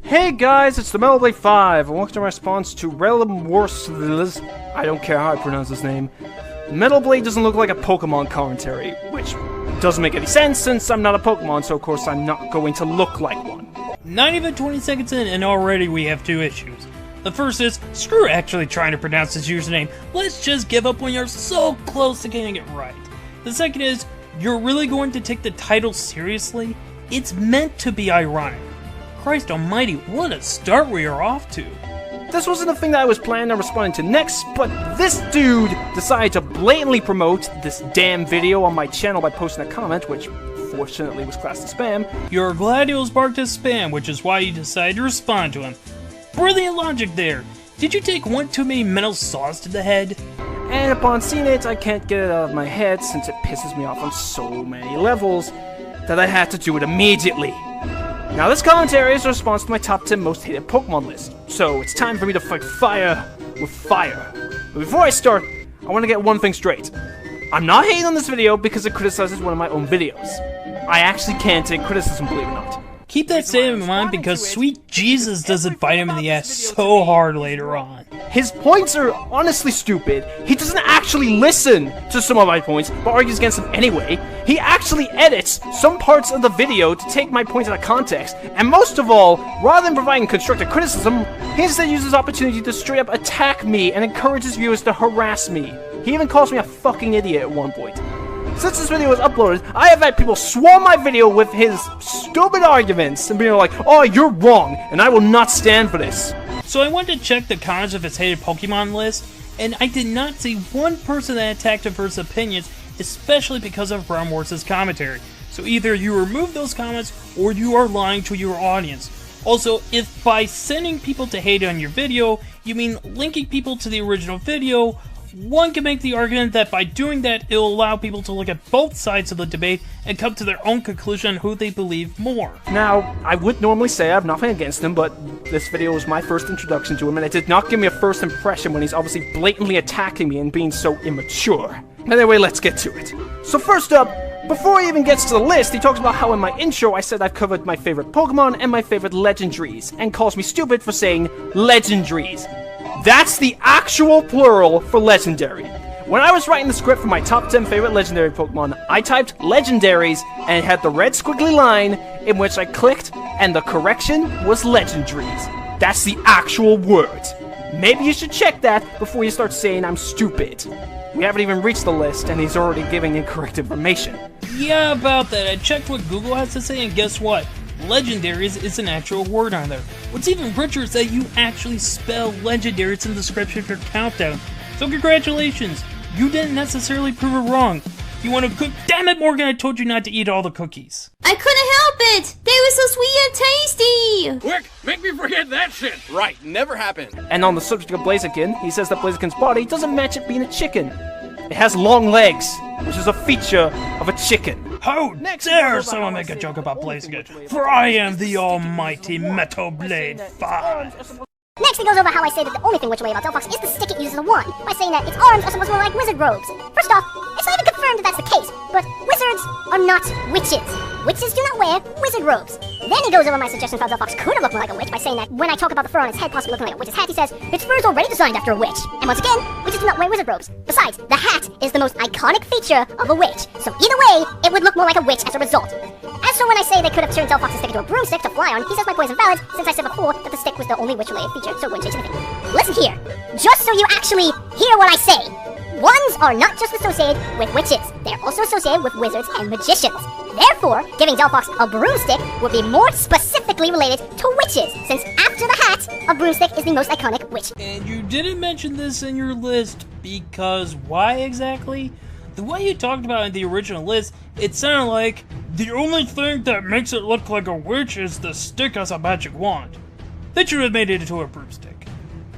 Hey guys, it's the Metal Blade 5, and welcome to my response to Realm Worthless. I don't care how I pronounce his name. Metal Blade doesn't look like a Pokemon commentary, which doesn't make any sense since I'm not a Pokemon, so of course I'm not going to look like one. Not even 20 seconds in, and already we have two issues. The first is, screw actually trying to pronounce his username, let's just give up when you're so close to getting it right. The second is, you're really going to take the title seriously? It's meant to be ironic. Christ almighty, what a start we are off to. This wasn't the thing that I was planning on responding to next, but this dude decided to blatantly promote this damn video on my channel by posting a comment, which fortunately was classed as spam. You're glad it was marked as spam, which is why you decided to respond to him. Brilliant logic there. Did you take one too many metal saws to the head? And upon seeing it, I can't get it out of my head since it pisses me off on so many levels that I had to do it immediately. Now this commentary is a response to my top 10 most hated Pokemon list, so it's time for me to fight fire with fire. But before I start, I want to get one thing straight. I'm not hating on this video because it criticizes one of my own videos. I actually can take criticism, believe it or not. Keep that statement in mind because sweet Jesus doesn't bite him in the ass so hard later on. His points are honestly stupid. He doesn't actually listen to some of my points, but argues against them anyway. He actually edits some parts of the video to take my points out of context. And most of all, rather than providing constructive criticism, he instead uses the opportunity to straight up attack me and encourages viewers to harass me. He even calls me a fucking idiot at one point. Since this video was uploaded, I have had people swarm my video with his stupid arguments and being like, "Oh, you're wrong, and I will not stand for this." So I went to check the comments of his hated Pokemon list, and I did not see one person that attacked him for his opinions, especially because of Realm Wars' commentary. So either you remove those comments, or you are lying to your audience. Also, if by sending people to hate on your video, you mean linking people to the original video, one can make the argument that by doing that, it will allow people to look at both sides of the debate and come to their own conclusion on who they believe more. Now, I would normally say I have nothing against him, but this video was my first introduction to him, and it did not give me a first impression when he's obviously blatantly attacking me and being so immature. Anyway, let's get to it. So first up, before he even gets to the list, he talks about how in my intro I said I've covered my favorite Pokemon and my favorite legendaries, and calls me stupid for saying legendaries. That's the actual plural for legendary. When I was writing the script for my top 10 favorite legendary Pokemon, I typed legendaries and it had the red squiggly line in which I clicked and the correction was legendaries. That's the actual word. Maybe you should check that before you start saying I'm stupid. We haven't even reached the list and he's already giving incorrect information. Yeah, about that. I checked what Google has to say and guess what? Legendaries is an actual word on there. What's even richer is that you actually spell legendaries in the description of your countdown. So congratulations, you didn't necessarily prove it wrong. You want to cook? Damn it, Morgan, I told you not to eat all the cookies. I couldn't help it! They were so sweet and tasty! Quick, make me forget that shit! Right, never happened. And on the subject of Blaziken, he says that Blaziken's body doesn't match it being a chicken. It has long legs, which is a feature of a chicken. How dare someone make a joke about Blaziken, for I am the almighty Metal Blade 5. Next, he goes over how I say that the only thing witch-way about Delphox is the stick it uses as a wand, by saying that its arms are supposed to look like wizard robes. First off, it's not even confirmed that that's the case, but wizards are not witches. Witches do not wear wizard robes. Then he goes over my suggestion for how Delphox could have looked more like a witch by saying that when I talk about the fur on its head possibly looking like a witch's hat, he says, its fur is already designed after a witch. And once again, witches do not wear wizard robes. Besides, the hat is the most iconic feature of a witch, so either way, it would look more like a witch as a result. As for when I say they could have turned Delphox's stick into a broomstick to fly on, he says my point is invalid since I said before that the stick was the only witch-related feature, so it wouldn't change anything. Listen here, just so you actually hear what I say. Wands are not just associated with witches, they're also associated with wizards and magicians. Therefore, giving Delphox a broomstick would be more specifically related to witches, since after the hat, a broomstick is the most iconic witch. And you didn't mention this in your list, because why exactly? The way you talked about it in the original list, it sounded like the only thing that makes it look like a witch is the stick as a magic wand. They should have made it into a broomstick.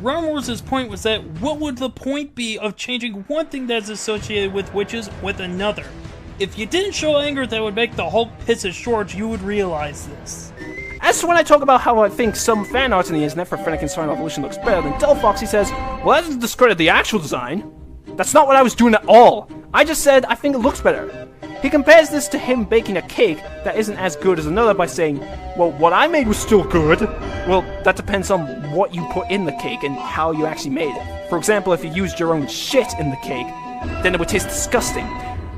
Realm Wars' point was that what would the point be of changing one thing that's associated with witches with another? If you didn't show anger that would make the Hulk piss his shorts, you would realize this. As for when I talk about how I think some fan art on the internet for Fennekin's Final Evolution looks better than Delphox, he says, well, that doesn't discredit the actual design. That's not what I was doing at all. I just said I think it looks better. He compares this to him baking a cake that isn't as good as another by saying, well, what I made was still good. Well, that depends on what you put in the cake and how you actually made it. For example, if you used your own shit in the cake, then it would taste disgusting.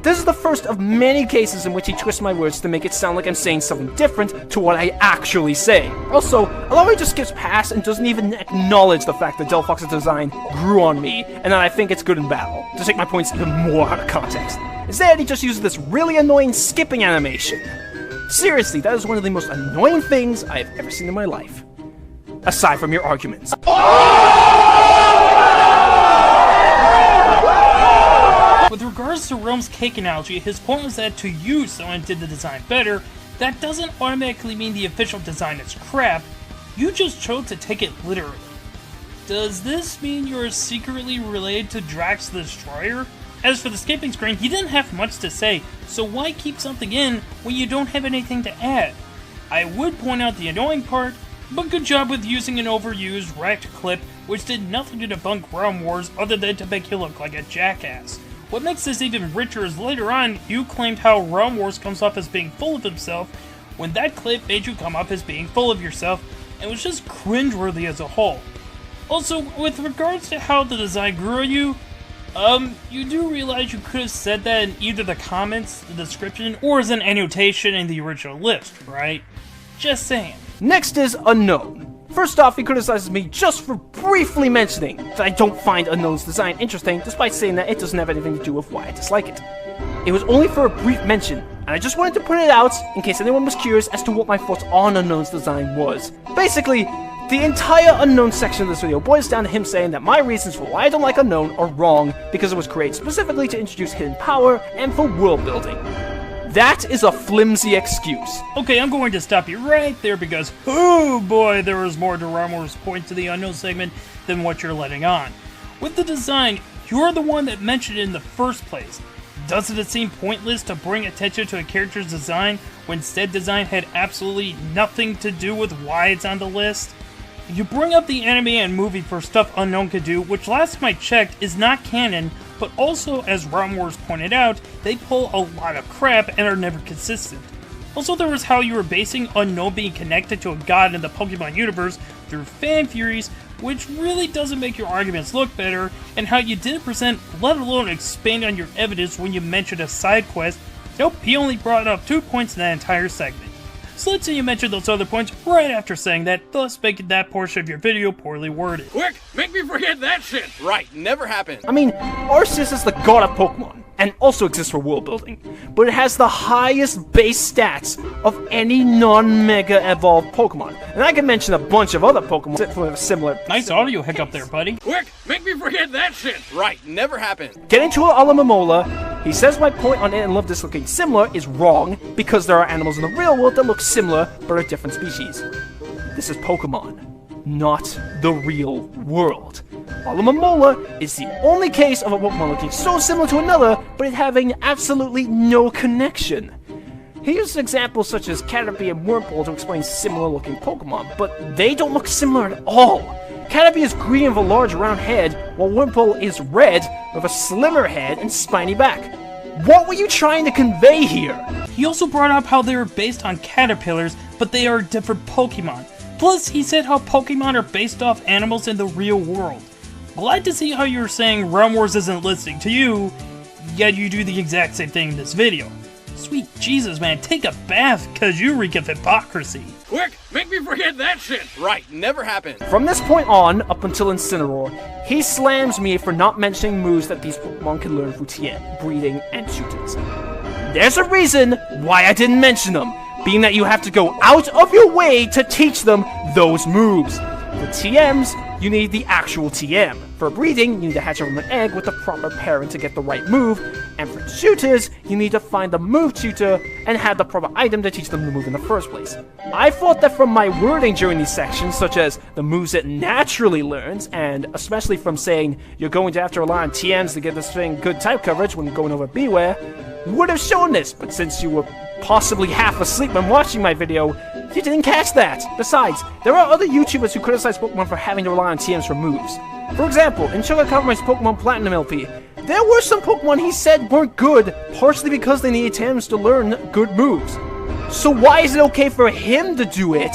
This is the first of many cases in which he twists my words to make it sound like I'm saying something different to what I actually say. Also, a lot of it just skips past and doesn't even acknowledge the fact that Delphox's design grew on me, and that I think it's good in battle, to take my points even more out of context. Instead, he just uses this really annoying skipping animation. Seriously, that is one of the most annoying things I have ever seen in my life. Aside from your arguments. With regards to Realm's cake analogy, his point was that to you someone did the design better, that doesn't automatically mean the official design is crap, you just chose to take it literally. Does this mean you're secretly related to Drax the Destroyer? As for the skipping screen, he didn't have much to say, so why keep something in when you don't have anything to add? I would point out the annoying part, but good job with using an overused, wrecked clip which did nothing to debunk Realm Wars other than to make you look like a jackass. What makes this even richer is later on, you claimed how Realm Wars comes off as being full of himself, when that clip made you come off as being full of yourself, and was just cringeworthy as a whole. Also, with regards to how the design grew on you, you do realize you could have said that in either the comments, the description, or as an annotation in the original list, right? Just saying. Next is Unknown. First off, he criticizes me just for briefly mentioning that I don't find Unknown's design interesting, despite saying that it doesn't have anything to do with why I dislike it. It was only for a brief mention, and I just wanted to put it out in case anyone was curious as to what my thoughts on Unknown's design was. Basically, the entire Unknown section of this video boils down to him saying that my reasons for why I don't like Unknown are wrong because it was created specifically to introduce hidden power and for world building. That is a flimsy excuse. Okay, I'm going to stop you right there because, oh boy, there was more to Realm Wars' point to the Unknown segment than what you're letting on. With the design, you're the one that mentioned it in the first place. Doesn't it seem pointless to bring attention to a character's design when said design had absolutely nothing to do with why it's on the list? You bring up the anime and movie for stuff Unknown could do, which last time I checked is not canon, but also, as Realm Wars pointed out, they pull a lot of crap and are never consistent. Also, there was how you were basing Unknown being connected to a god in the Pokemon universe through fan theories, which really doesn't make your arguments look better, and how you didn't present, let alone expand on your evidence when you mentioned a side quest. Nope, he only brought up 2 points in that entire segment. So let's say you mentioned those other points right after saying that, thus making that portion of your video poorly worded. Quick, make me forget that shit. Right, never happened. I mean, Arceus is the god of Pokemon, and also exists for world building, but it has the highest base stats of any non-Mega Evolved Pokemon. And I can mention a bunch of other Pokemon with similar... Nice audio hiccup there, buddy. Quick, make me forget that shit. Right, never happened. Getting to Alamomola, he says my point on it and Love This looking similar is wrong, because there are animals in the real world that look similar, but are different species. This is Pokemon, not the real world. Alamomola is the only case of a Pokemon looking so similar to another, but it having absolutely no connection. He uses examples such as Caterpie and Wurmple to explain similar looking Pokemon, but they don't look similar at all. Caterpie is green with a large round head, while Wurmple is red with a slimmer head and spiny back. What were you trying to convey here? He also brought up how they were based on caterpillars, but they are different Pokemon. Plus, he said how Pokemon are based off animals in the real world. Glad to see how you're saying Realm Wars isn't listening to you, yet you do the exact same thing in this video. Sweet Jesus, man, take a bath, cause you reek of hypocrisy. Quick, make me forget that shit. Right, never happened. From this point on, up until Incineroar, he slams me for not mentioning moves that these Pokemon can learn through TM, breeding, and shooters. There's a reason why I didn't mention them, being that you have to go out of your way to teach them those moves. For TMs, you need the actual TM. For breeding, you need to hatch from an egg with the proper parent to get the right move, and for tutors, you need to find the move tutor and have the proper item to teach them the move in the first place. I thought that from my wording during these sections, such as the moves it naturally learns, and especially from saying you're going to have to rely on TMs to get this thing good type coverage when going over Beware, would have shown this, but since you were possibly half asleep when watching my video, you didn't catch that. Besides, there are other YouTubers who criticize Pokemon for having to rely on TMs for moves. For example, in Sugar Conference Pokemon Platinum LP, There were some Pokemon he said weren't good, partially because they needed TMs to learn good moves. So why is it okay for him to do it,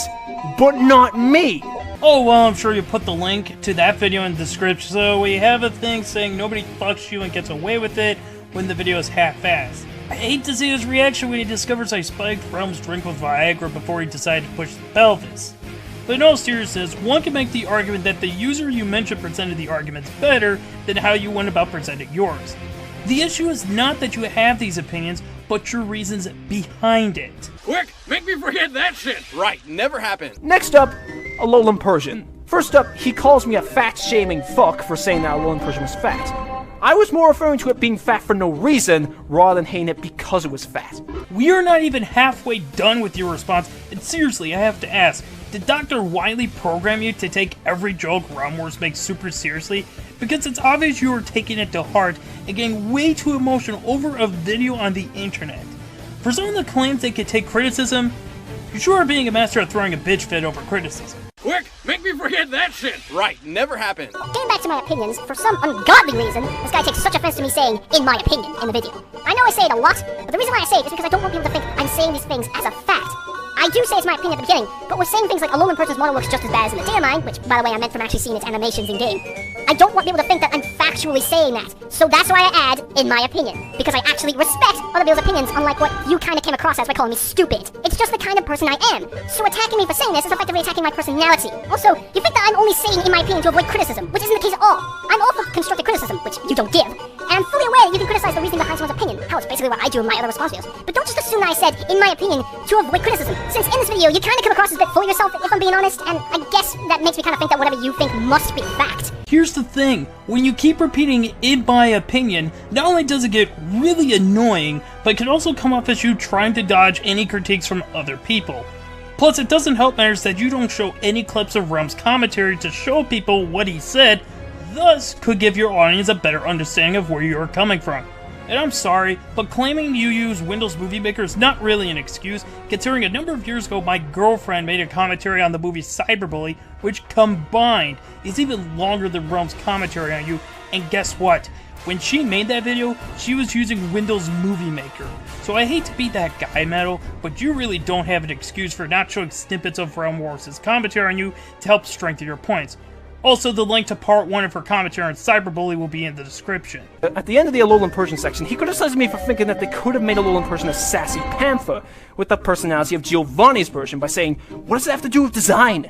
but not me? Oh, well, I'm sure you put the link to that video in the description, so we have a thing saying nobody fucks you and gets away with it when the video is half-assed. I hate to see his reaction when he discovers I spiked Realm's drink with Viagra before he decided to push the pelvis. But in all seriousness, one can make the argument that the user you mentioned presented the arguments better than how you went about presenting yours. The issue is not that you have these opinions, but your reasons behind it. Quick, make me forget that shit. Right, never happened. Next up, Alolan Persian. First up, he calls me a fat-shaming fuck for saying that Alolan Persian was fat. I was more referring to it being fat for no reason, rather than hating it because it was fat. We are not even halfway done with your response, and seriously, I have to ask, did Dr. Wily program you to take every joke Realm Wars makes super seriously? Because it's obvious you are taking it to heart and getting way too emotional over a video on the internet. For someone that claims they can take criticism, you sure are being a master at throwing a bitch fit over criticism. Quick, make me forget that shit. Right, never happened. Getting back to my opinions, for some ungodly reason, this guy takes such offense to me saying, in my opinion, in the video. I know I say it a lot, but the reason why I say it is because I don't want people to think I'm saying these things as a fact. I do say it's my opinion at the beginning, but we're saying things like Alolan Persian's model looks just as bad as in the Deermine, which, by the way, I meant from actually seeing its animations in-game. I don't want people to think that I'm factually saying that, so that's why I add, in my opinion, because I actually respect other people's opinions, unlike what you kind of came across as by calling me stupid. It's just the kind of person I am, so attacking me for saying this is effectively attacking my personality. Also, you think that I'm only saying in my opinion to avoid criticism, which isn't the case at all. I'm all for constructive criticism, which you don't give, and I'm fully aware that you can criticize the reasoning behind someone's opinion. Hell, it's basically what I do in my other response videos. But don't just assume that I said, in my opinion, to avoid criticism, since in this video you kind of come across as a bit full of yourself, if I'm being honest, and I guess that makes me kind of think that whatever you think must be fact. Here's the thing, when you keep repeating in my opinion, not only does it get really annoying, but it can also come off as you trying to dodge any critiques from other people. Plus, it doesn't help matters that you don't show any clips of Realm's commentary to show people what he said, thus could give your audience a better understanding of where you are coming from. And I'm sorry, but claiming you use Windows Movie Maker is not really an excuse, considering a number of years ago my girlfriend made a commentary on the movie Cyberbully, which combined is even longer than Realm's commentary on you, and guess what? When she made that video, she was using Windows Movie Maker. So I hate to be that guy, Metal, but you really don't have an excuse for not showing snippets of Realm Wars' commentary on you to help strengthen your points. Also, the link to part 1 of her commentary on Cyberbully will be in the description. At the end of the Alolan Persian section, he criticized me for thinking that they could have made Alolan Persian a sassy panther with the personality of Giovanni's version by saying, what does it have to do with design?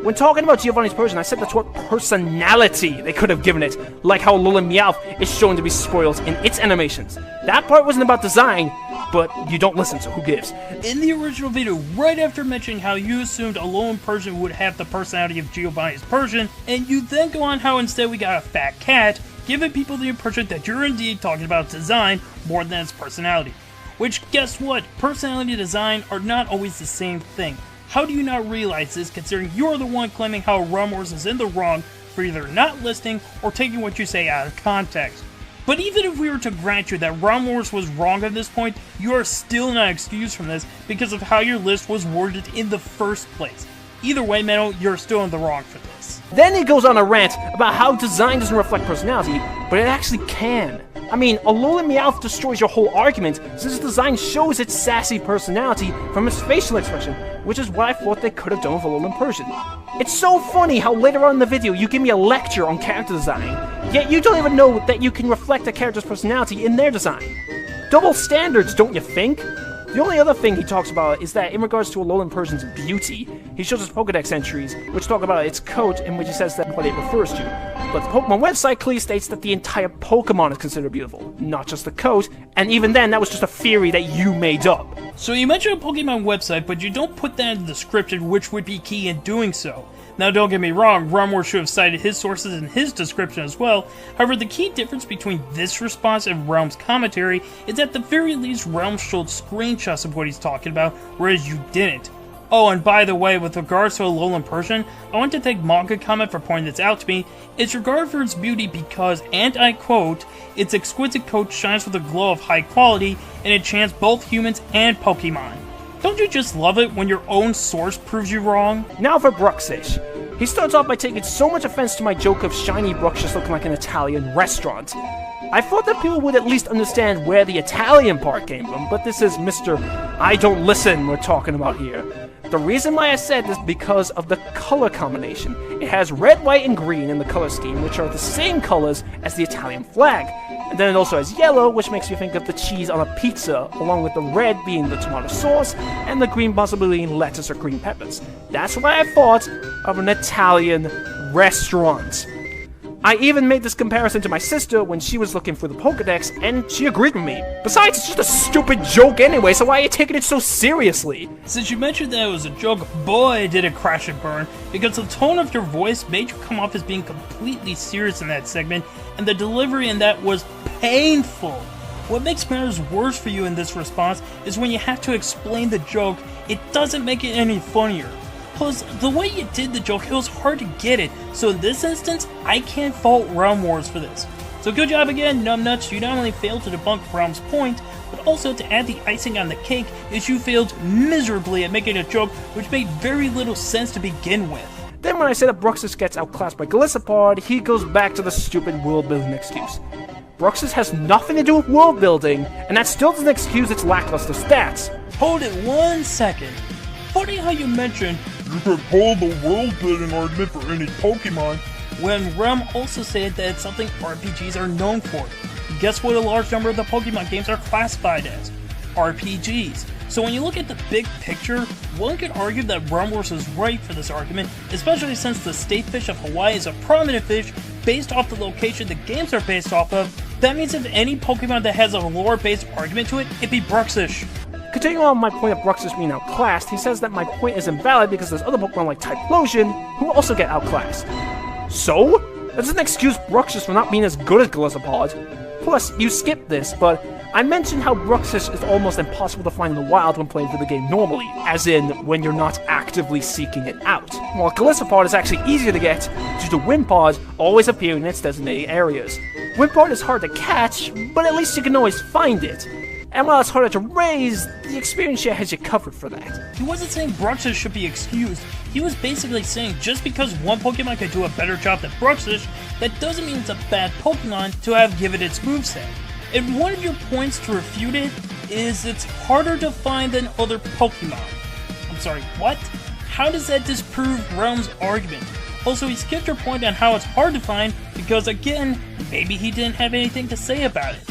When talking about Giovanni's Persian, I said that's what personality they could have given it, like how Alolan Meowth is shown to be spoiled in its animations. That part wasn't about design, but you don't listen, so who gives? In the original video, right after mentioning how you assumed Alolan Persian would have the personality of Giovanni's Persian, and you then go on how instead we got a fat cat, giving people the impression that you're indeed talking about design more than its personality. Which, guess what? Personality and design are not always the same thing. How do you not realize this, considering you're the one claiming how Realm Wars is in the wrong for either not listening or taking what you say out of context? But even if we were to grant you that Realm Wars was wrong at this point, you are still not excused from this because of how your list was worded in the first place. Either way, Menno, you're still in the wrong for this. Then he goes on a rant about how design doesn't reflect personality, but it actually can. I mean, Alolan Meowth destroys your whole argument since design shows its sassy personality from its facial expression, which is what I thought they could have done with Alolan Persian. It's so funny how later on in the video you give me a lecture on character design, yet you don't even know that you can reflect a character's personality in their design. Double standards, don't you think? The only other thing he talks about is that in regards to Alolan Persian's beauty, he shows us Pokedex entries, which talk about its coat, in which he says that what it refers to. But the Pokemon website clearly states that the entire Pokemon is considered beautiful, not just the coat, and even then, that was just a theory that you made up. So you mentioned a Pokemon website, but you don't put that in the description, which would be key in doing so. Now don't get me wrong, Realm Wars should have cited his sources in his description as well. However, the key difference between this response and Realm's commentary is that at the very least Realm showed screenshots of what he's talking about, whereas you didn't. Oh, and by the way, with regards to Alolan Persian, I want to thank Manga Comment for pointing this out to me. It's regarded for its beauty because, and I quote, its exquisite coat shines with a glow of high quality and enchants both humans and Pokemon. Don't you just love it when your own source proves you wrong? Now for Bruxish. He starts off by taking so much offense to my joke of shiny Bruxish looking like an Italian restaurant. I thought that people would at least understand where the Italian part came from, but this is Mr. I don't listen we're talking about here. The reason why I said this is because of the color combination. It has red, white, and green in the color scheme, which are the same colors as the Italian flag. And then it also has yellow, which makes me think of the cheese on a pizza, along with the red being the tomato sauce, and the green possibly being lettuce or green peppers. That's why I thought of an Italian restaurant. I even made this comparison to my sister when she was looking for the Pokedex, and she agreed with me. Besides, it's just a stupid joke anyway, so why are you taking it so seriously? Since you mentioned that it was a joke, boy did it crash and burn, because the tone of your voice made you come off as being completely serious in that segment, and the delivery in that was painful. What makes matters worse for you in this response is when you have to explain the joke, it doesn't make it any funnier. Plus, the way you did the joke, it was hard to get it, so in this instance, I can't fault Realm Wars for this. So good job again, Numbnuts. You not only failed to debunk Realm's point, but also to add the icing on the cake is you failed miserably at making a joke which made very little sense to begin with. Then when I said that Bruxus gets outclassed by Galissapod, he goes back to the stupid world-building excuse. Bruxus has nothing to do with world-building, and that still doesn't excuse its lackluster stats. Hold it 1 second. Funny how you mentioned you could hold the world-building argument for any Pokemon, when Realm also said that it's something RPGs are known for. Guess what a large number of the Pokemon games are classified as? RPGs. So when you look at the big picture, one could argue that Realm Wars is right for this argument, especially since the state fish of Hawaii is a prominent fish based off the location the games are based off of. That means if any Pokemon that has a lore-based argument to it, it'd be Bruxish. Continuing on my point of Bruxus being outclassed, he says that my point is invalid because there's other Pokemon like Typhlosion who also get outclassed. So? That doesn't excuse Bruxus for not being as good as Galissapod. Plus, you skipped this, but I mentioned how Bruxus is almost impossible to find in the wild when playing through the game normally, as in, when you're not actively seeking it out. While Galissapod is actually easier to get due to Wimpod always appearing in its designated areas. Wimpod is hard to catch, but at least you can always find it. And while it's harder to raise, the experience share has you covered for that. He wasn't saying Bruxish should be excused. He was basically saying just because one Pokemon could do a better job than Bruxish, that doesn't mean it's a bad Pokemon to have given its moveset. And one of your points to refute it is it's harder to find than other Pokemon. I'm sorry, what? How does that disprove Realm's argument? Also, he skipped your point on how it's hard to find because, again, maybe he didn't have anything to say about it.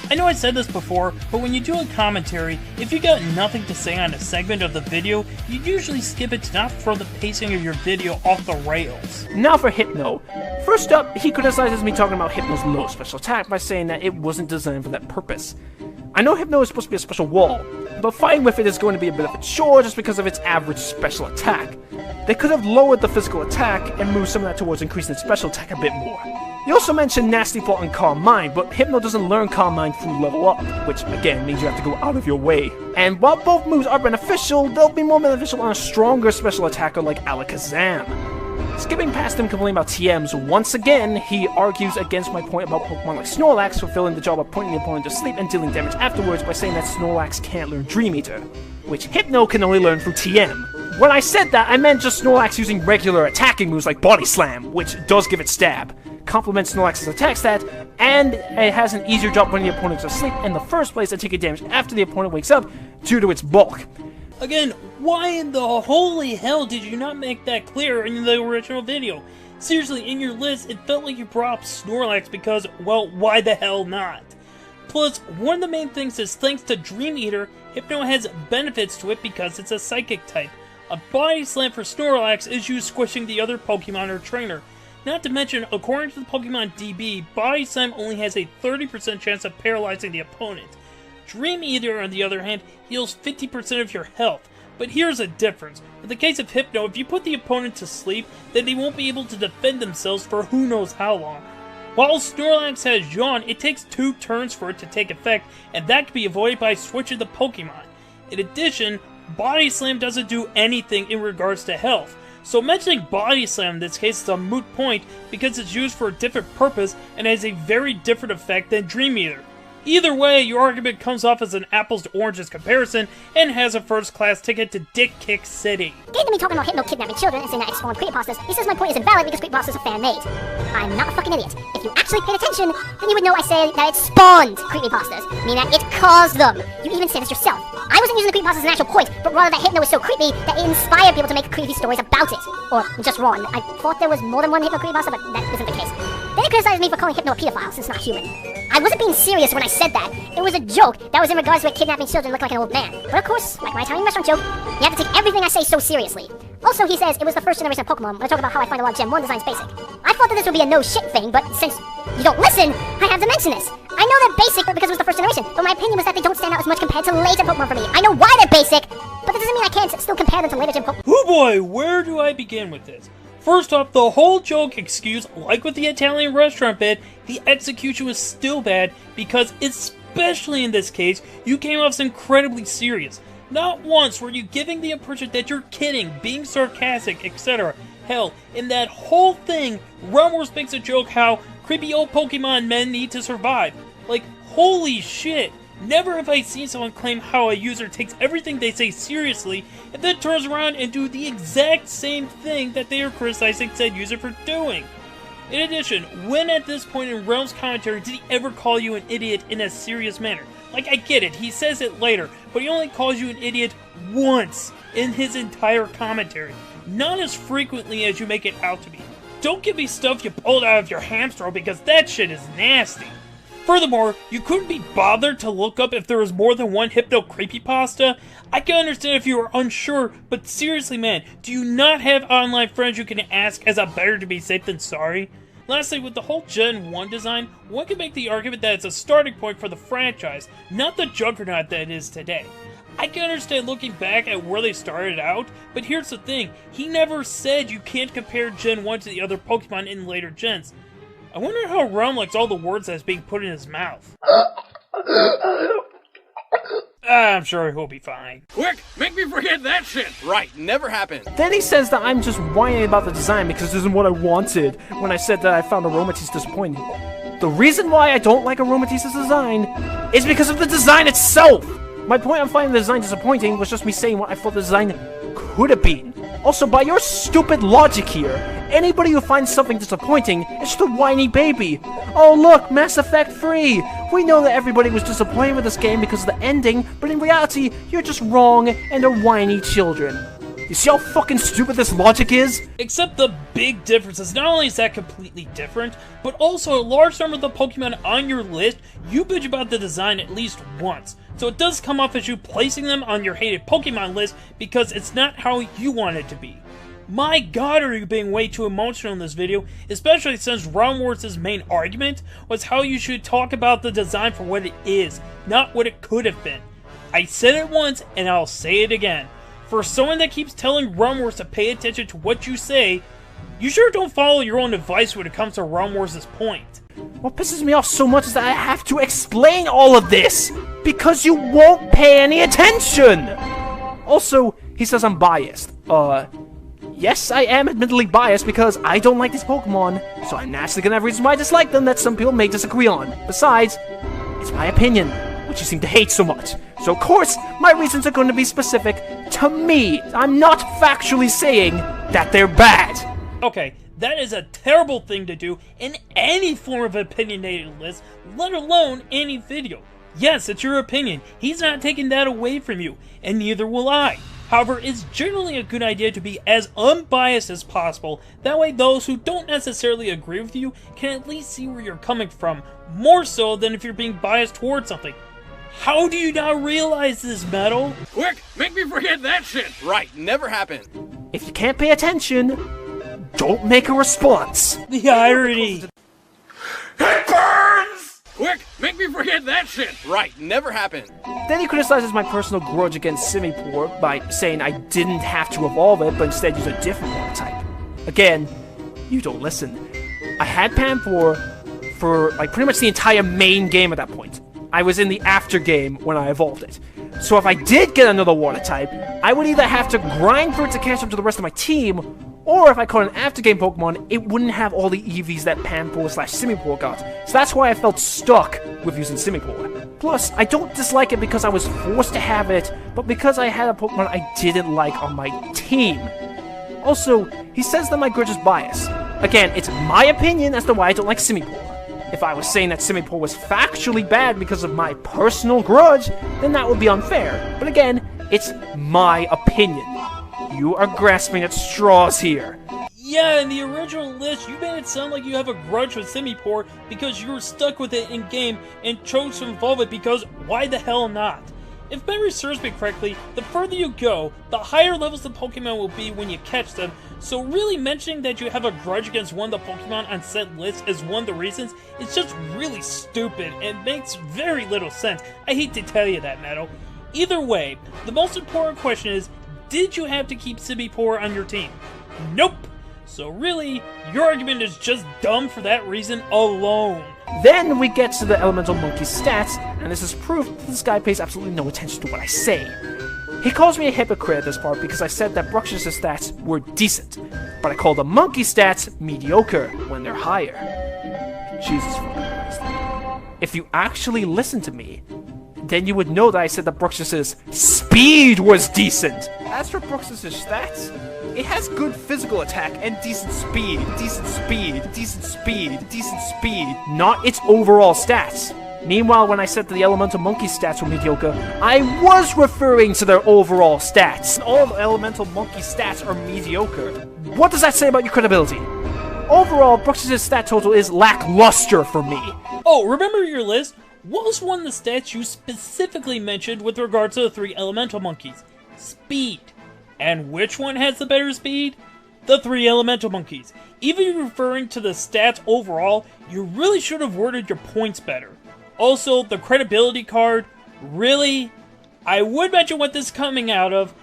I know I said this before, but when you do a commentary, if you got nothing to say on a segment of the video, you usually skip it to not throw the pacing of your video off the rails. Now for Hypno. First up, he criticizes me talking about Hypno's low special attack by saying that it wasn't designed for that purpose. I know Hypno is supposed to be a special wall, but fighting with it is going to be a bit of a chore just because of its average special attack. They could have lowered the physical attack and moved some of that towards increasing its special attack a bit more. He also mentioned Nasty Fault and Calm Mind, but Hypno doesn't learn Calm Mind through level up, which again means you have to go out of your way. And while both moves are beneficial, they'll be more beneficial on a stronger special attacker like Alakazam. Skipping past him complaining about TMs, once again, he argues against my point about Pokemon like Snorlax fulfilling the job of putting the opponent to sleep and dealing damage afterwards by saying that Snorlax can't learn Dream Eater, which Hypno can only learn through TM. When I said that, I meant just Snorlax using regular attacking moves like Body Slam, which does give it stab, complements Snorlax's attack stat, and it has an easier job putting the opponent to sleep in the first place and taking damage after the opponent wakes up due to its bulk. Again, why in the holy hell did you not make that clear in the original video? Seriously, in your list, it felt like you brought up Snorlax because, well, why the hell not? Plus, one of the main things is thanks to Dream Eater, Hypno has benefits to it because it's a Psychic type. A Body Slam for Snorlax is you squishing the other Pokemon or trainer. Not to mention, according to the Pokemon DB, Body Slam only has a 30% chance of paralyzing the opponent. Dream Eater, on the other hand, heals 50% of your health. But here's a difference. In the case of Hypno, if you put the opponent to sleep, then they won't be able to defend themselves for who knows how long. While Snorlax has Yawn, it takes 2 turns for it to take effect, and that can be avoided by switching the Pokemon. In addition, Body Slam doesn't do anything in regards to health. So mentioning Body Slam in this case is a moot point because it's used for a different purpose and has a very different effect than Dream Eater. Either way, your argument comes off as an apples to oranges comparison and has a first-class ticket to Dick Kick City. Getting to me talking about hypno kidnapping children and saying that I spawned creepypastas, he says my point is invalid because creepypastas are fan-made. I'm not a fucking idiot. If you actually paid attention, then you would know I say that it spawned creepypastas, meaning that it caused them. You even said this yourself. I wasn't using the creepypastas as an actual point, but rather that hypno is so creepy that it inspired people to make creepy stories about it. Or just wrong. I thought there was more than one hypno creepypasta, but that isn't the case. Then he criticized me for calling hypno a pedophile since it's not human. I wasn't being serious when I said that. It was a joke that was in regards to it kidnapping children look like an old man. But of course, like my Italian restaurant joke, you have to take everything I say so seriously. Also, he says it was the first generation of Pokemon when I talk about how I find a lot of Gen 1 designs basic. I thought that this would be a no shit thing, but since you don't listen, I have to mention this. I know they're basic because it was the first generation, but my opinion was that they don't stand out as much compared to later Pokemon for me. I know why they're basic, but that doesn't mean I can't still compare them to later Gen Pokemon. Oh boy, where do I begin with this? First off, the whole joke excuse, like with the Italian restaurant bit, the execution was still bad because, especially in this case, you came off as incredibly serious. Not once were you giving the impression that you're kidding, being sarcastic, etc. Hell, in that whole thing, Realm Wars makes a joke how creepy old Pokemon men need to survive. Like, holy shit! Never have I seen someone claim how a user takes everything they say seriously and then turns around and do the exact same thing that they are criticizing said user for doing. In addition, when at this point in Realm's commentary did he ever call you an idiot in a serious manner? Like, I get it, he says it later, but he only calls you an idiot once in his entire commentary. Not as frequently as you make it out to be. Don't give me stuff you pulled out of your hamster because that shit is nasty. Furthermore, you couldn't be bothered to look up if there was more than one hypno creepypasta? I can understand if you are unsure, but seriously man, do you not have online friends you can ask as a better to be safe than sorry? Lastly, with the whole Gen 1 design, one can make the argument that it's a starting point for the franchise, not the juggernaut that it is today. I can understand looking back at where they started out, but here's the thing, he never said you can't compare Gen 1 to the other Pokemon in later gens. I wonder how Realm likes all the words that's being put in his mouth. I'm sure he'll be fine. Quick, make me forget that shit! Right, never happened. Then he says that I'm just whining about the design because this isn't what I wanted when I said that I found Aromatisse disappointing. The reason why I don't like Aromatisse's design is because of the design itself! My point on finding the design disappointing was just me saying what I thought the design could have been. Also, by your stupid logic here, anybody who finds something disappointing is just a whiny baby. Oh look, Mass Effect 3! We know that everybody was disappointed with this game because of the ending, but in reality, you're just wrong and are whiny children. You see how fucking stupid this logic is? Except the big difference is not only is that completely different, but also a large number of the Pokemon on your list, you bitch about the design at least once. So it does come off as you placing them on your hated Pokemon list because it's not how you want it to be. My god, are you being way too emotional in this video, especially since Realm Wars' main argument was how you should talk about the design for what it is, not what it could have been. I said it once and I'll say it again. For someone that keeps telling Realm Wars to pay attention to what you say, you sure don't follow your own advice when it comes to Realm Wars' point. What pisses me off so much is that I have to explain all of this, because you won't pay any attention! Also, he says I'm biased. Yes, I am admittedly biased because I don't like these Pokemon, so I'm naturally gonna have reasons why I dislike them that some people may disagree on. Besides, it's my opinion, which you seem to hate so much. So of course, my reasons are going to be specific to me. I'm not factually saying that they're bad. Okay, that is a terrible thing to do in any form of opinionated list, let alone any video. Yes, it's your opinion. He's not taking that away from you, and neither will I. However, it's generally a good idea to be as unbiased as possible. That way those who don't necessarily agree with you can at least see where you're coming from, more so than if you're being biased towards something. How do you not realize this, Metal? Quick, make me forget that shit! Right, never happened. If you can't pay attention, don't make a response. The irony. It burns! Quick, make me forget that shit! Right, never happened. Then he criticizes my personal grudge against Simipour by saying I didn't have to evolve it, but instead use a different water type. Again, you don't listen. I had Panpour for like pretty much the entire main game at that point. I was in the after game when I evolved it. So if I did get another water type, I would either have to grind for it to catch up to the rest of my team, or if I caught an after game Pokemon, it wouldn't have all the EVs that Panpour/Simipour got. So that's why I felt stuck with using Simipour. Plus, I don't dislike it because I was forced to have it, but because I had a Pokemon I didn't like on my team. Also, he says that my grudge is biased. Again, it's my opinion as to why I don't like Simipour. If I was saying that Simipour was factually bad because of my personal grudge, then that would be unfair. But again, it's my opinion. You are grasping at straws here. Yeah, in the original list, you made it sound like you have a grudge with Simipour because you were stuck with it in-game and chose to evolve it because why the hell not? If memory serves me correctly, the further you go, the higher levels the Pokemon will be when you catch them, so really mentioning that you have a grudge against one of the Pokemon on said list as one of the reasons is just really stupid and makes very little sense. I hate to tell you that, Meadow. Either way, the most important question is, did you have to keep Simipour on your team? Nope! So really, your argument is just dumb for that reason alone. Then we get to the Elemental Monkey's stats, and this is proof that this guy pays absolutely no attention to what I say. He calls me a hypocrite at this part because I said that Bruxus's stats were decent, but I call the monkey stats mediocre when they're higher. Jesus fucking Christ. If you actually listen to me, then you would know that I said that Bruxus's speed was decent. As for Bruxus's stats, it has good physical attack and decent speed, not its overall stats. Meanwhile, when I said that the Elemental Monkey's stats were mediocre, I was referring to their overall stats. All of Elemental Monkey's stats are mediocre. What does that say about your credibility? Overall, Bruxus's stat total is lackluster for me. Oh, remember your list? What was one of the stats you specifically mentioned with regards to the 3 Elemental Monkeys? Speed. And which one has the better speed? The 3 Elemental Monkeys. Even referring to the stats overall, you really should have worded your points better. Also, the credibility card, really? I would mention what this is coming out of,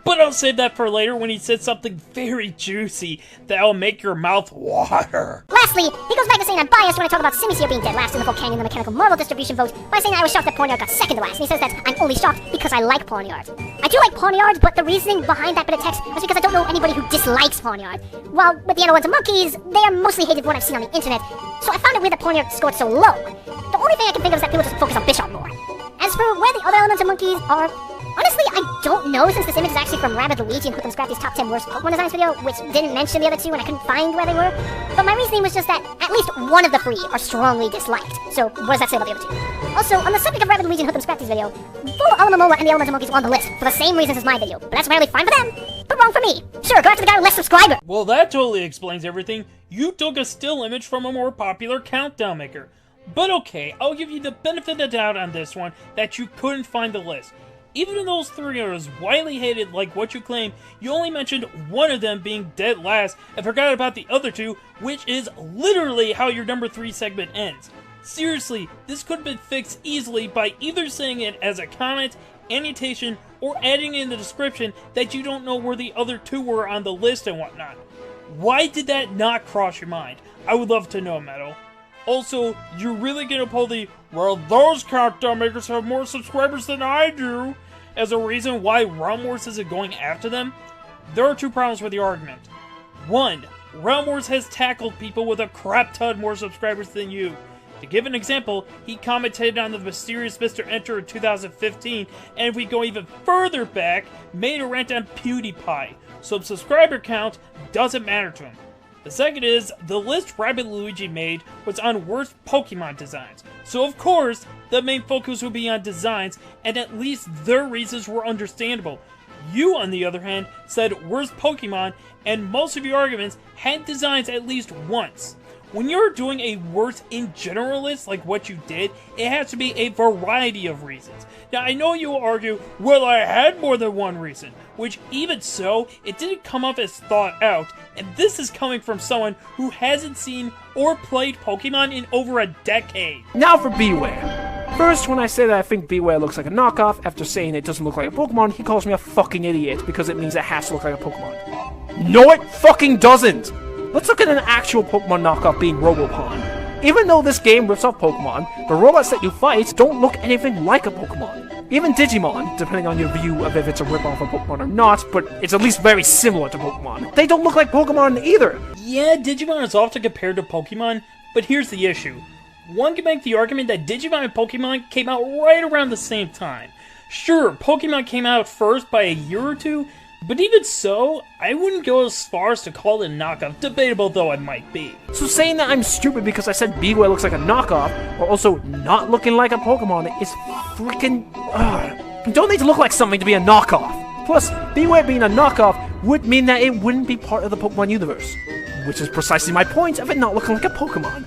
but I'll save that for later when he says something very juicy that'll make your mouth water. Lastly, he goes back to saying I'm biased when I talk about Simisear being dead last in the Volcanion the Mechanical Marble distribution vote by saying that I was shocked that Pawniard got second to last, and he says that I'm only shocked because I like Pawniard. I do like Pawniard, but the reasoning behind that bit of text was because I don't know anybody who dislikes Pawniard. While with the Elemental Monkeys, they are mostly hated one I've seen on the internet, so I found it weird that Pawniard scored so low. The only thing I can think of is that people just focus on Bishop more. As for where the other Elemental Monkeys are, honestly, I don't know, since this image is actually from Rabbid Luigi and Hook'em Scrappy's top 10 worst Pokemon designs video, which didn't mention the other 2 and I couldn't find where they were. But my reasoning was just that at least one of the 3 are strongly disliked. So what does that say about the other 2? Also, on the subject of Rabbid Luigi and Hook'em Scrappy's video, follow Alamomola and the Elemental Monkeys on the list for the same reasons as my video, but that's apparently fine for them, but wrong for me. Sure, go after the guy with less subscribers. Well, that totally explains everything. You took a still image from a more popular countdown maker. But okay, I'll give you the benefit of the doubt on this one that you couldn't find the list. Even if those 3 are as widely hated like what you claim, you only mentioned one of them being dead last and forgot about the other 2, which is literally how your number 3 segment ends. Seriously, this could have been fixed easily by either saying it as a comment, annotation, or adding in the description that you don't know where the other 2 were on the list and whatnot. Why did that not cross your mind? I would love to know, Meadow. Also, you're really gonna pull the, well, those countdown makers have more subscribers than I do, as a reason why Realm Wars isn't going after them? There are 2 problems with the argument. 1, Realm Wars has tackled people with a crap ton more subscribers than you. To give an example, he commented on the mysterious Mr. Enter in 2015, and if we go even further back, made a rant on PewDiePie, so subscriber count doesn't matter to him. The second is, the list Rabbid Luigi made was on worst Pokemon designs, so of course, the main focus would be on designs, and at least their reasons were understandable. You, on the other hand, said worst Pokemon, and most of your arguments had designs at least once. When you're doing a worst in general list like what you did, it has to be a variety of reasons. Now, I know you will argue, well, I had more than one reason, which even so, it didn't come up as thought out, and this is coming from someone who hasn't seen or played Pokemon in over a decade. Now for Beware. First, when I say that I think Beware looks like a knockoff, after saying it doesn't look like a Pokemon, he calls me a fucking idiot because it means it has to look like a Pokemon. No, it fucking doesn't! Let's look at an actual Pokemon knockoff being Robopon. Even though this game rips off Pokemon, the robots that you fight don't look anything like a Pokemon. Even Digimon, depending on your view of if it's a rip-off of Pokemon or not, but it's at least very similar to Pokemon. They don't look like Pokemon either. Yeah, Digimon is often compared to Pokemon, but here's the issue. One can make the argument that Digimon and Pokemon came out right around the same time. Sure, Pokemon came out first by a year or two, but even so, I wouldn't go as far as to call it a knockoff, debatable though it might be. So saying that I'm stupid because I said Bewear looks like a knockoff, while also not looking like a Pokemon, is freaking... You don't need to look like something to be a knockoff. Plus, Bewear being a knockoff would mean that it wouldn't be part of the Pokemon universe, which is precisely my point of it not looking like a Pokemon.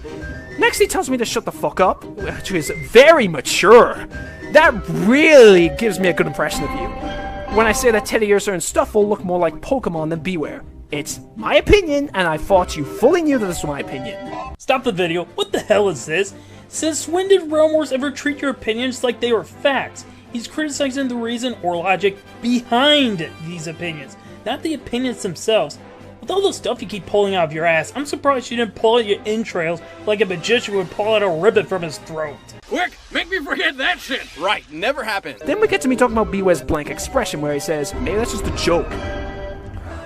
Next he tells me to shut the fuck up, which is very mature. That really gives me a good impression of you. When I say that Teddy Ursa and Stuffle look more like Pokemon than Bewear. It's my opinion, and I thought you fully knew that this was my opinion. Stop the video, what the hell is this? Since when did Realm Wars ever treat your opinions like they were facts? He's criticizing the reason or logic behind these opinions, not the opinions themselves. With all the stuff you keep pulling out of your ass, I'm surprised you didn't pull out your entrails like a magician would pull out a ribbon from his throat. Quick, make me forget that shit. Right, never happened. Then we get to me talking about Bewear's blank expression where he says, maybe that's just a joke.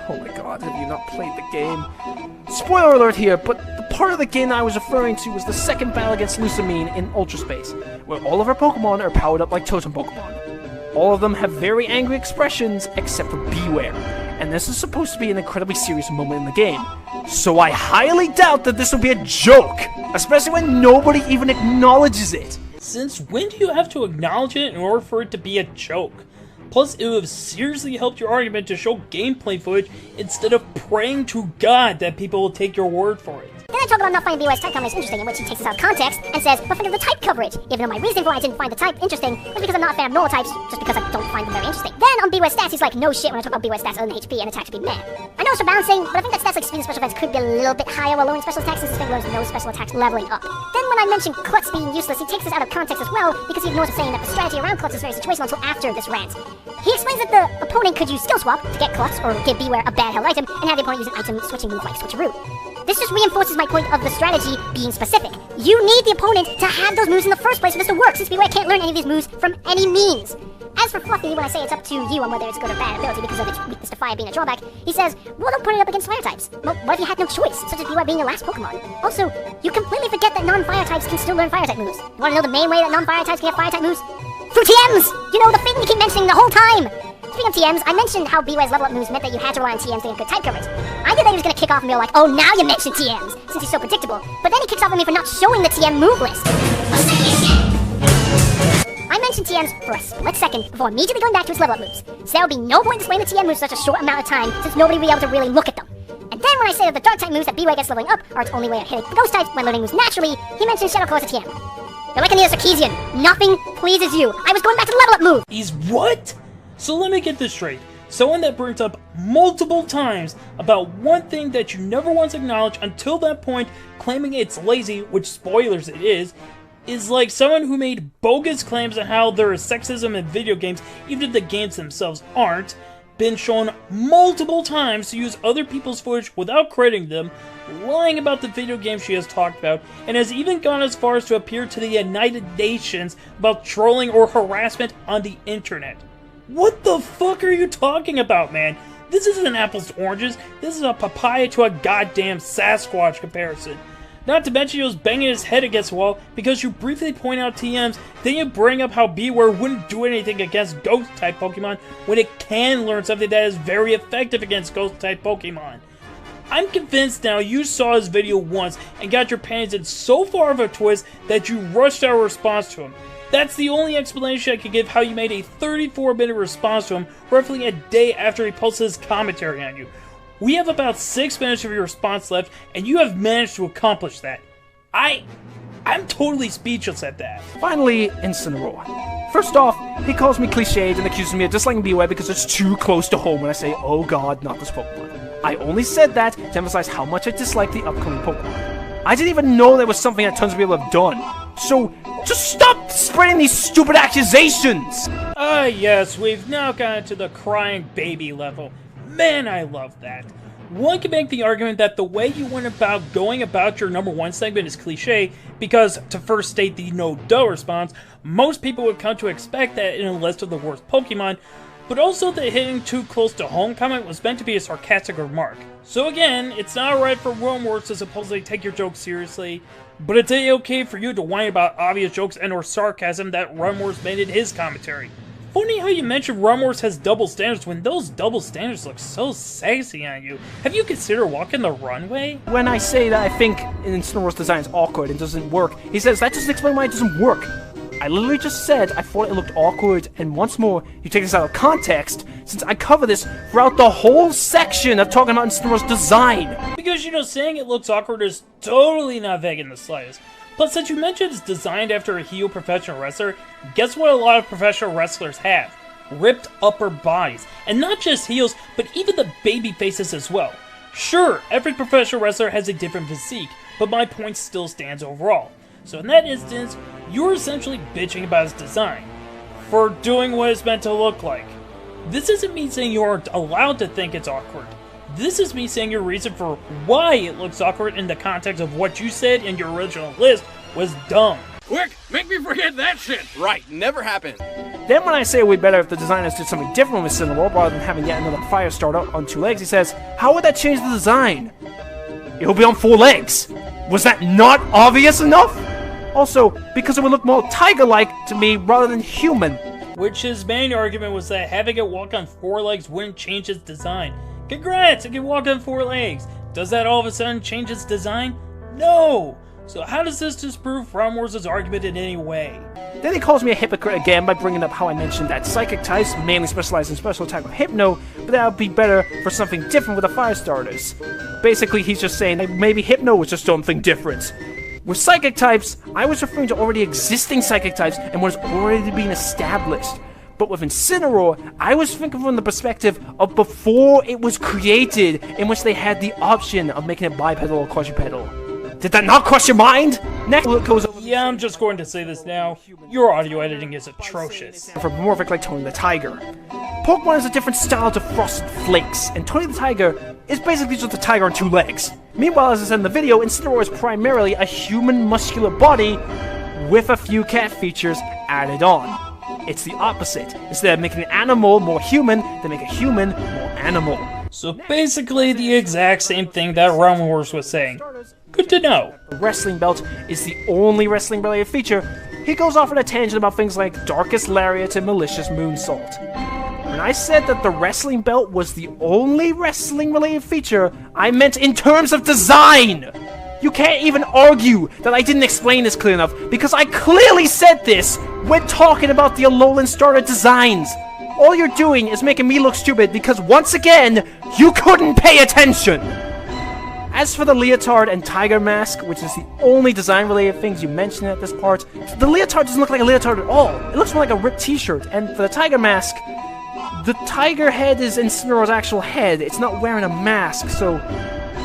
Oh my god, have you not played the game? Spoiler alert here, but the part of the game I was referring to was the second battle against Lucamine in Ultra Space, where all of our Pokemon are powered up like Totem Pokemon. All of them have very angry expressions, except for Bewear, and this is supposed to be an incredibly serious moment in the game. So I highly doubt that this will be a joke, especially when nobody even acknowledges it. Since when do you have to acknowledge it in order for it to be a joke? Plus, it would have seriously helped your argument to show gameplay footage instead of praying to God that people will take your word for it. Then I talk about not finding Bewear's type comment interesting, in which he takes this out of context and says, but think of the type coverage, even though my reason why I didn't find the type interesting was because I'm not a fan of normal types, just because I don't find them very interesting. Then on Bewear's stats, he's like, no shit when I talk about Bewear's stats other than HP and attack speed meh. I know it's for balancing, but I think that stats like speed and special effects could be a little bit higher while lowering special attacks since his thing learns no special attacks leveling up. Then when I mention Klutz being useless, he takes this out of context as well, because he ignores it saying that the strategy around Klutz is very situational until after this rant. He explains that the opponent could use skill swap to get Klutz or give Bewear a bad held item and have the opponent use an item switching move like Switcheroo. This just reinforces my point of the strategy being specific. You need the opponent to have those moves in the first place for this to work, since Bewear can't learn any of these moves from any means. As for Fluffy, when I say it's up to you on whether it's good or bad ability because of its weakness to fire being a drawback, he says, well, don't put it up against fire types. Well, what if you had no choice, such as Bewear being your last Pokemon? Also, you completely forget that non-fire types can still learn fire type moves. You wanna know the main way that non-fire types can get fire type moves? Through TMs! You know, the thing you keep mentioning the whole time! Speaking of TMs, I mentioned how Bewear's level up moves meant that you had to rely on TMs to get good type coverage. I knew that he was gonna kick off and be like, oh, now you mentioned TMs, since he's so predictable. But then he kicks off at me for not showing the TM move list. I mentioned TMs for a split second before immediately going back to his level up moves. So there would be no point displaying the TM moves for such a short amount of time, since nobody would be able to really look at them. And then when I say that the dark type moves that Bewear gets leveling up are its only way of hitting the ghost types when learning moves naturally, he mentions Shadow Claw as a TM. You're like Anita Sarkeesian. Nothing pleases you. I was going back to the level up move. He's what? So let me get this straight. Someone that brings up multiple times about one thing that you never once acknowledged until that point, claiming it's lazy, which spoilers it is like someone who made bogus claims on how there is sexism in video games, even if the games themselves aren't, been shown multiple times to use other people's footage without crediting them, lying about the video game she has talked about, and has even gone as far as to appear to the United Nations about trolling or harassment on the internet. What the fuck are you talking about, man? This isn't apples to oranges, this is a papaya to a goddamn Sasquatch comparison. Not to mention he was banging his head against the wall because you briefly point out TMs, then you bring up how Bewear wouldn't do anything against Ghost-type Pokemon when it can learn something that is very effective against Ghost-type Pokemon. I'm convinced now you saw his video once and got your panties in so far of a twist that you rushed our response to him. That's the only explanation I could give how you made a 34-minute response to him roughly a day after he posted his commentary on you. We have about 6 minutes of your response left, and you have managed to accomplish that. I'm totally speechless at that. Finally, Incineroar. First off, he calls me cliched and accuses me of disliking Bewear because it's too close to home when I say, oh god, not this Pokemon. I only said that to emphasize how much I dislike the upcoming Pokemon. I didn't even know there was something that tons of people have done. So, just stop spreading these stupid accusations! Ah yes, we've now gotten to the crying baby level. Man, I love that. One can make the argument that the way you went about going about your number 1 segment is cliche, because, to first state the no-duh response, most people would come to expect that in a list of the worst Pokemon, but also the hitting too close to home comment was meant to be a sarcastic remark. So again, it's not right for Wormworks to supposedly take your jokes seriously, but it's okay for you to whine about obvious jokes and or sarcasm that Wormworks made in his commentary. Funny how you mentioned Wormworks has double standards when those double standards look so sexy on you. Have you considered walking the runway? When I say that I think Incineroar's design is awkward and doesn't work, he says that doesn't explain why it doesn't work. I literally just said I thought it looked awkward, and once more, you take this out of context, since I cover this throughout the whole section of talking about Incineroar's design. Because, you know, saying it looks awkward is totally not vague in the slightest. Plus, since you mentioned it's designed after a heel professional wrestler, guess what a lot of professional wrestlers have? Ripped upper bodies. And not just heels, but even the baby faces as well. Sure, every professional wrestler has a different physique, but my point still stands overall. So in that instance, you're essentially bitching about his design, for doing what it's meant to look like. This isn't me saying you aren't allowed to think it's awkward. This is me saying your reason for why it looks awkward in the context of what you said in your original list was dumb. Quick, make me forget that shit! Right, never happened. Then when I say it would be better if the designers did something different with Incineroar rather than having yet another fire starter on 2 legs, he says, how would that change the design? It'll be on 4 legs. Was that not obvious enough? Also, because it would look more tiger-like to me rather than human. Which his main argument was that having it walk on 4 legs wouldn't change its design. Congrats, it can walk on 4 legs. Does that all of a sudden change its design? No! So how does this disprove Wormworks' argument in any way? Then he calls me a hypocrite again by bringing up how I mentioned that psychic types mainly specialize in special attack with Hypno, but that would be better for something different with the fire starters. Basically, he's just saying that maybe Hypno was just something different. With psychic types, I was referring to already existing psychic types and what is already being established. But with Incineroar, I was thinking from the perspective of before it was created, in which they had the option of making it bipedal or quadrupedal. Did that not cross your mind? Next goes over. Yeah, I'm just going to say this now. Your audio editing is atrocious. For Morphic like Tony the Tiger. Pokemon is a different style to Frosted Flakes, and Tony the Tiger is basically just a tiger on 2 legs. Meanwhile, as I said in the video, Incineroar is primarily a human muscular body with a few cat features added on. It's the opposite. Instead of making an animal more human, they make a human more animal. So basically the exact same thing that Wormworks was saying. Good to know. The wrestling belt is the only wrestling-related feature. He goes off on a tangent about things like Darkest Lariat and Malicious Moonsault. When I said that the wrestling belt was the only wrestling-related feature, I meant in terms of design! You can't even argue that I didn't explain this clear enough, because I clearly said this when talking about the Alolan starter designs! All you're doing is making me look stupid because, once again, you couldn't pay attention! As for the leotard and tiger mask, which is the only design-related things you mentioned at this part, the leotard doesn't look like a leotard at all. It looks more like a ripped t-shirt, and for the tiger mask, the tiger head is Incineroar's actual head. It's not wearing a mask, so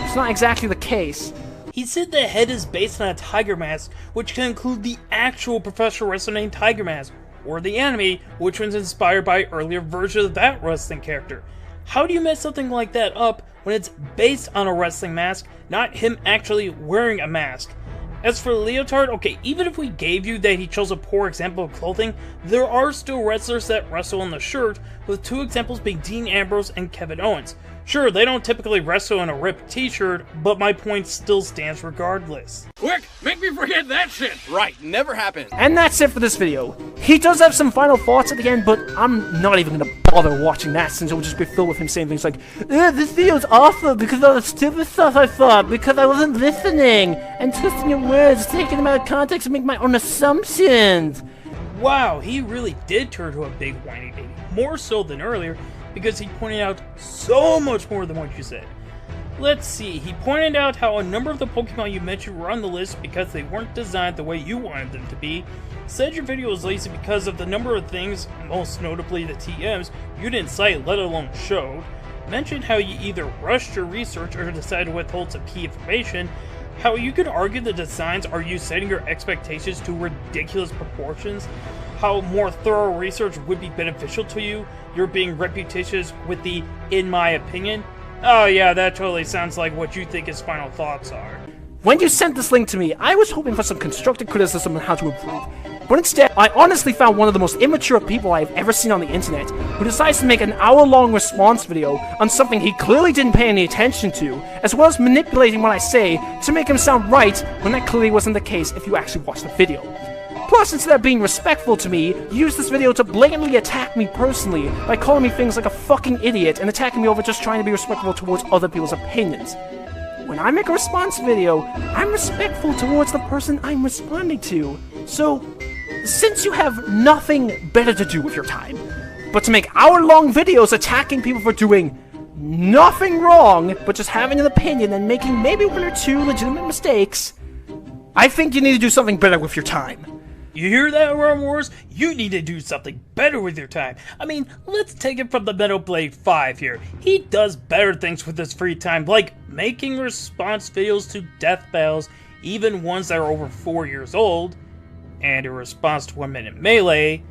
it's not exactly the case. He said the head is based on a tiger mask, which can include the actual professional wrestler named Tiger Mask, or the anime, which was inspired by earlier versions of that wrestling character. How do you mess something like that up when it's based on a wrestling mask, not him actually wearing a mask? As for Leotard, okay, even if we gave you that he chose a poor example of clothing, there are still wrestlers that wrestle in the shirt, with 2 examples being Dean Ambrose and Kevin Owens. Sure, they don't typically wrestle in a ripped t-shirt, but my point still stands regardless. Quick, make me forget that shit! Right, never happened. And that's it for this video. He does have some final thoughts at the end, but I'm not even gonna bother watching that since it will just be filled with him saying things like, this video's awful because of the stupid stuff I thought, because I wasn't listening, and twisting your words, taking them out of context and make my own assumptions. Wow, he really did turn to a big whiny baby, more so than earlier, because he pointed out so much more than what you said. Let's see, he pointed out how a number of the Pokemon you mentioned were on the list because they weren't designed the way you wanted them to be, said your video was lazy because of the number of things, most notably the TMs, you didn't cite let alone showed, mentioned how you either rushed your research or decided to withhold some key information, how you could argue the designs are you setting your expectations to ridiculous proportions, how more thorough research would be beneficial to you, you're being reputatious with the "in my opinion." Oh yeah, that totally sounds like what you think his final thoughts are. When you sent this link to me, I was hoping for some constructive criticism on how to improve. But instead, I honestly found one of the most immature people I have ever seen on the internet, who decides to make an hour-long response video on something he clearly didn't pay any attention to, as well as manipulating what I say to make him sound right when that clearly wasn't the case if you actually watched the video. Plus, instead of being respectful to me, you used this video to blatantly attack me personally by calling me things like a fucking idiot and attacking me over just trying to be respectful towards other people's opinions. When I make a response video, I'm respectful towards the person I'm responding to. So, since you have nothing better to do with your time, but to make hour-long videos attacking people for doing nothing wrong, but just having an opinion and making maybe one or two legitimate mistakes, I think you need to do something better with your time. You hear that, Realm Wars? You need to do something better with your time. I mean, let's take it from the Metal Blade 5 here. He does better things with his free time, like making response videos to death battles, even ones that are over 4 years old, and a response to 1 Minute Melee.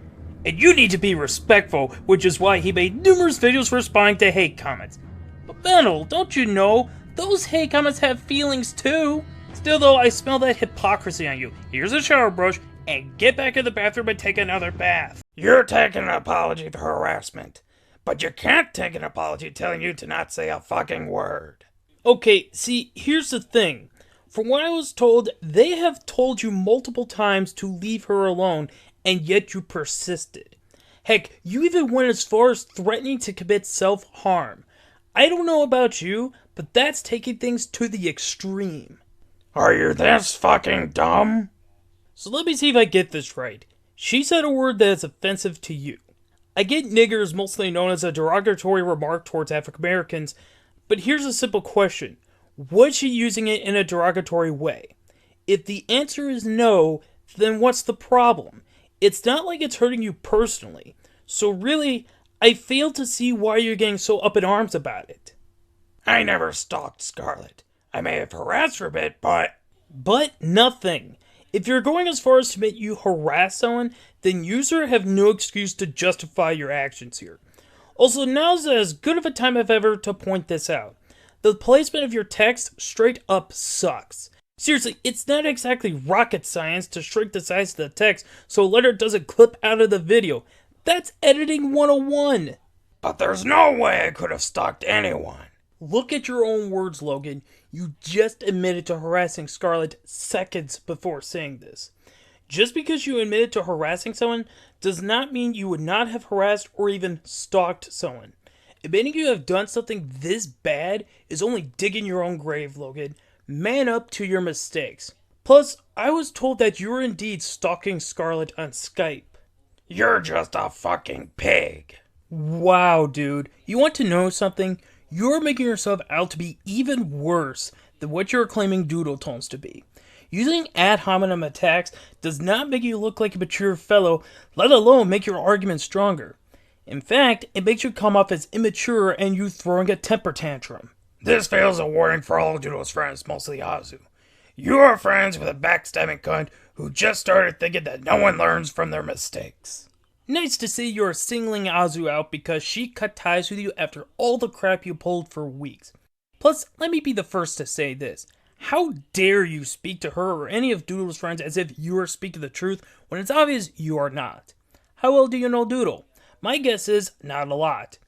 And you need to be respectful, which is why he made numerous videos responding to hate comments. But Metal, don't you know, those hate comments have feelings too? Still though, I smell that hypocrisy on you. Here's a shower brush, and get back in the bathroom and take another bath. You're taking an apology for harassment, but you can't take an apology telling you to not say a fucking word. Okay, see, here's the thing. From what I was told, they have told you multiple times to leave her alone, and yet you persisted. Heck, you even went as far as threatening to commit self-harm. I don't know about you, but that's taking things to the extreme. Are you this fucking dumb? So let me see if I get this right. She said a word that is offensive to you. I get nigger is mostly known as a derogatory remark towards African Americans, but here's a simple question. Was she using it in a derogatory way? If the answer is no, then what's the problem? It's not like it's hurting you personally. So really, I fail to see why you're getting so up in arms about it. I never stalked Scarlet. I may have harassed her a bit, but... But nothing. If you're going as far as to admit you harass someone, then you, sir, have no excuse to justify your actions here. Also, now's as good of a time as ever to point this out. The placement of your text straight up sucks. Seriously, it's not exactly rocket science to shrink the size of the text so a letter doesn't clip out of the video. That's editing 101. But there's no way I could have stalked anyone. Look at your own words, Logan. You just admitted to harassing Scarlet seconds before saying this. Just because you admitted to harassing someone does not mean you would not have harassed or even stalked someone. Admitting you have done something this bad is only digging your own grave, Logan. Man up to your mistakes. Plus, I was told that you were indeed stalking Scarlet on Skype. You're just a fucking pig. Wow, dude. You want to know something? You're making yourself out to be even worse than what you're claiming Doodle Tones to be. Using ad hominem attacks does not make you look like a mature fellow, let alone make your argument stronger. In fact, it makes you come off as immature and you throwing a temper tantrum. This fails a warning for all of Doodle's friends, mostly Azu. You are friends with a backstabbing cunt who just started thinking that no one learns from their mistakes. Nice to see you're singling Azu out because she cut ties with you after all the crap you pulled for weeks. Plus, let me be the first to say this. How dare you speak to her or any of Doodle's friends as if you are speaking the truth when it's obvious you are not? How well do you know Doodle? My guess is not a lot.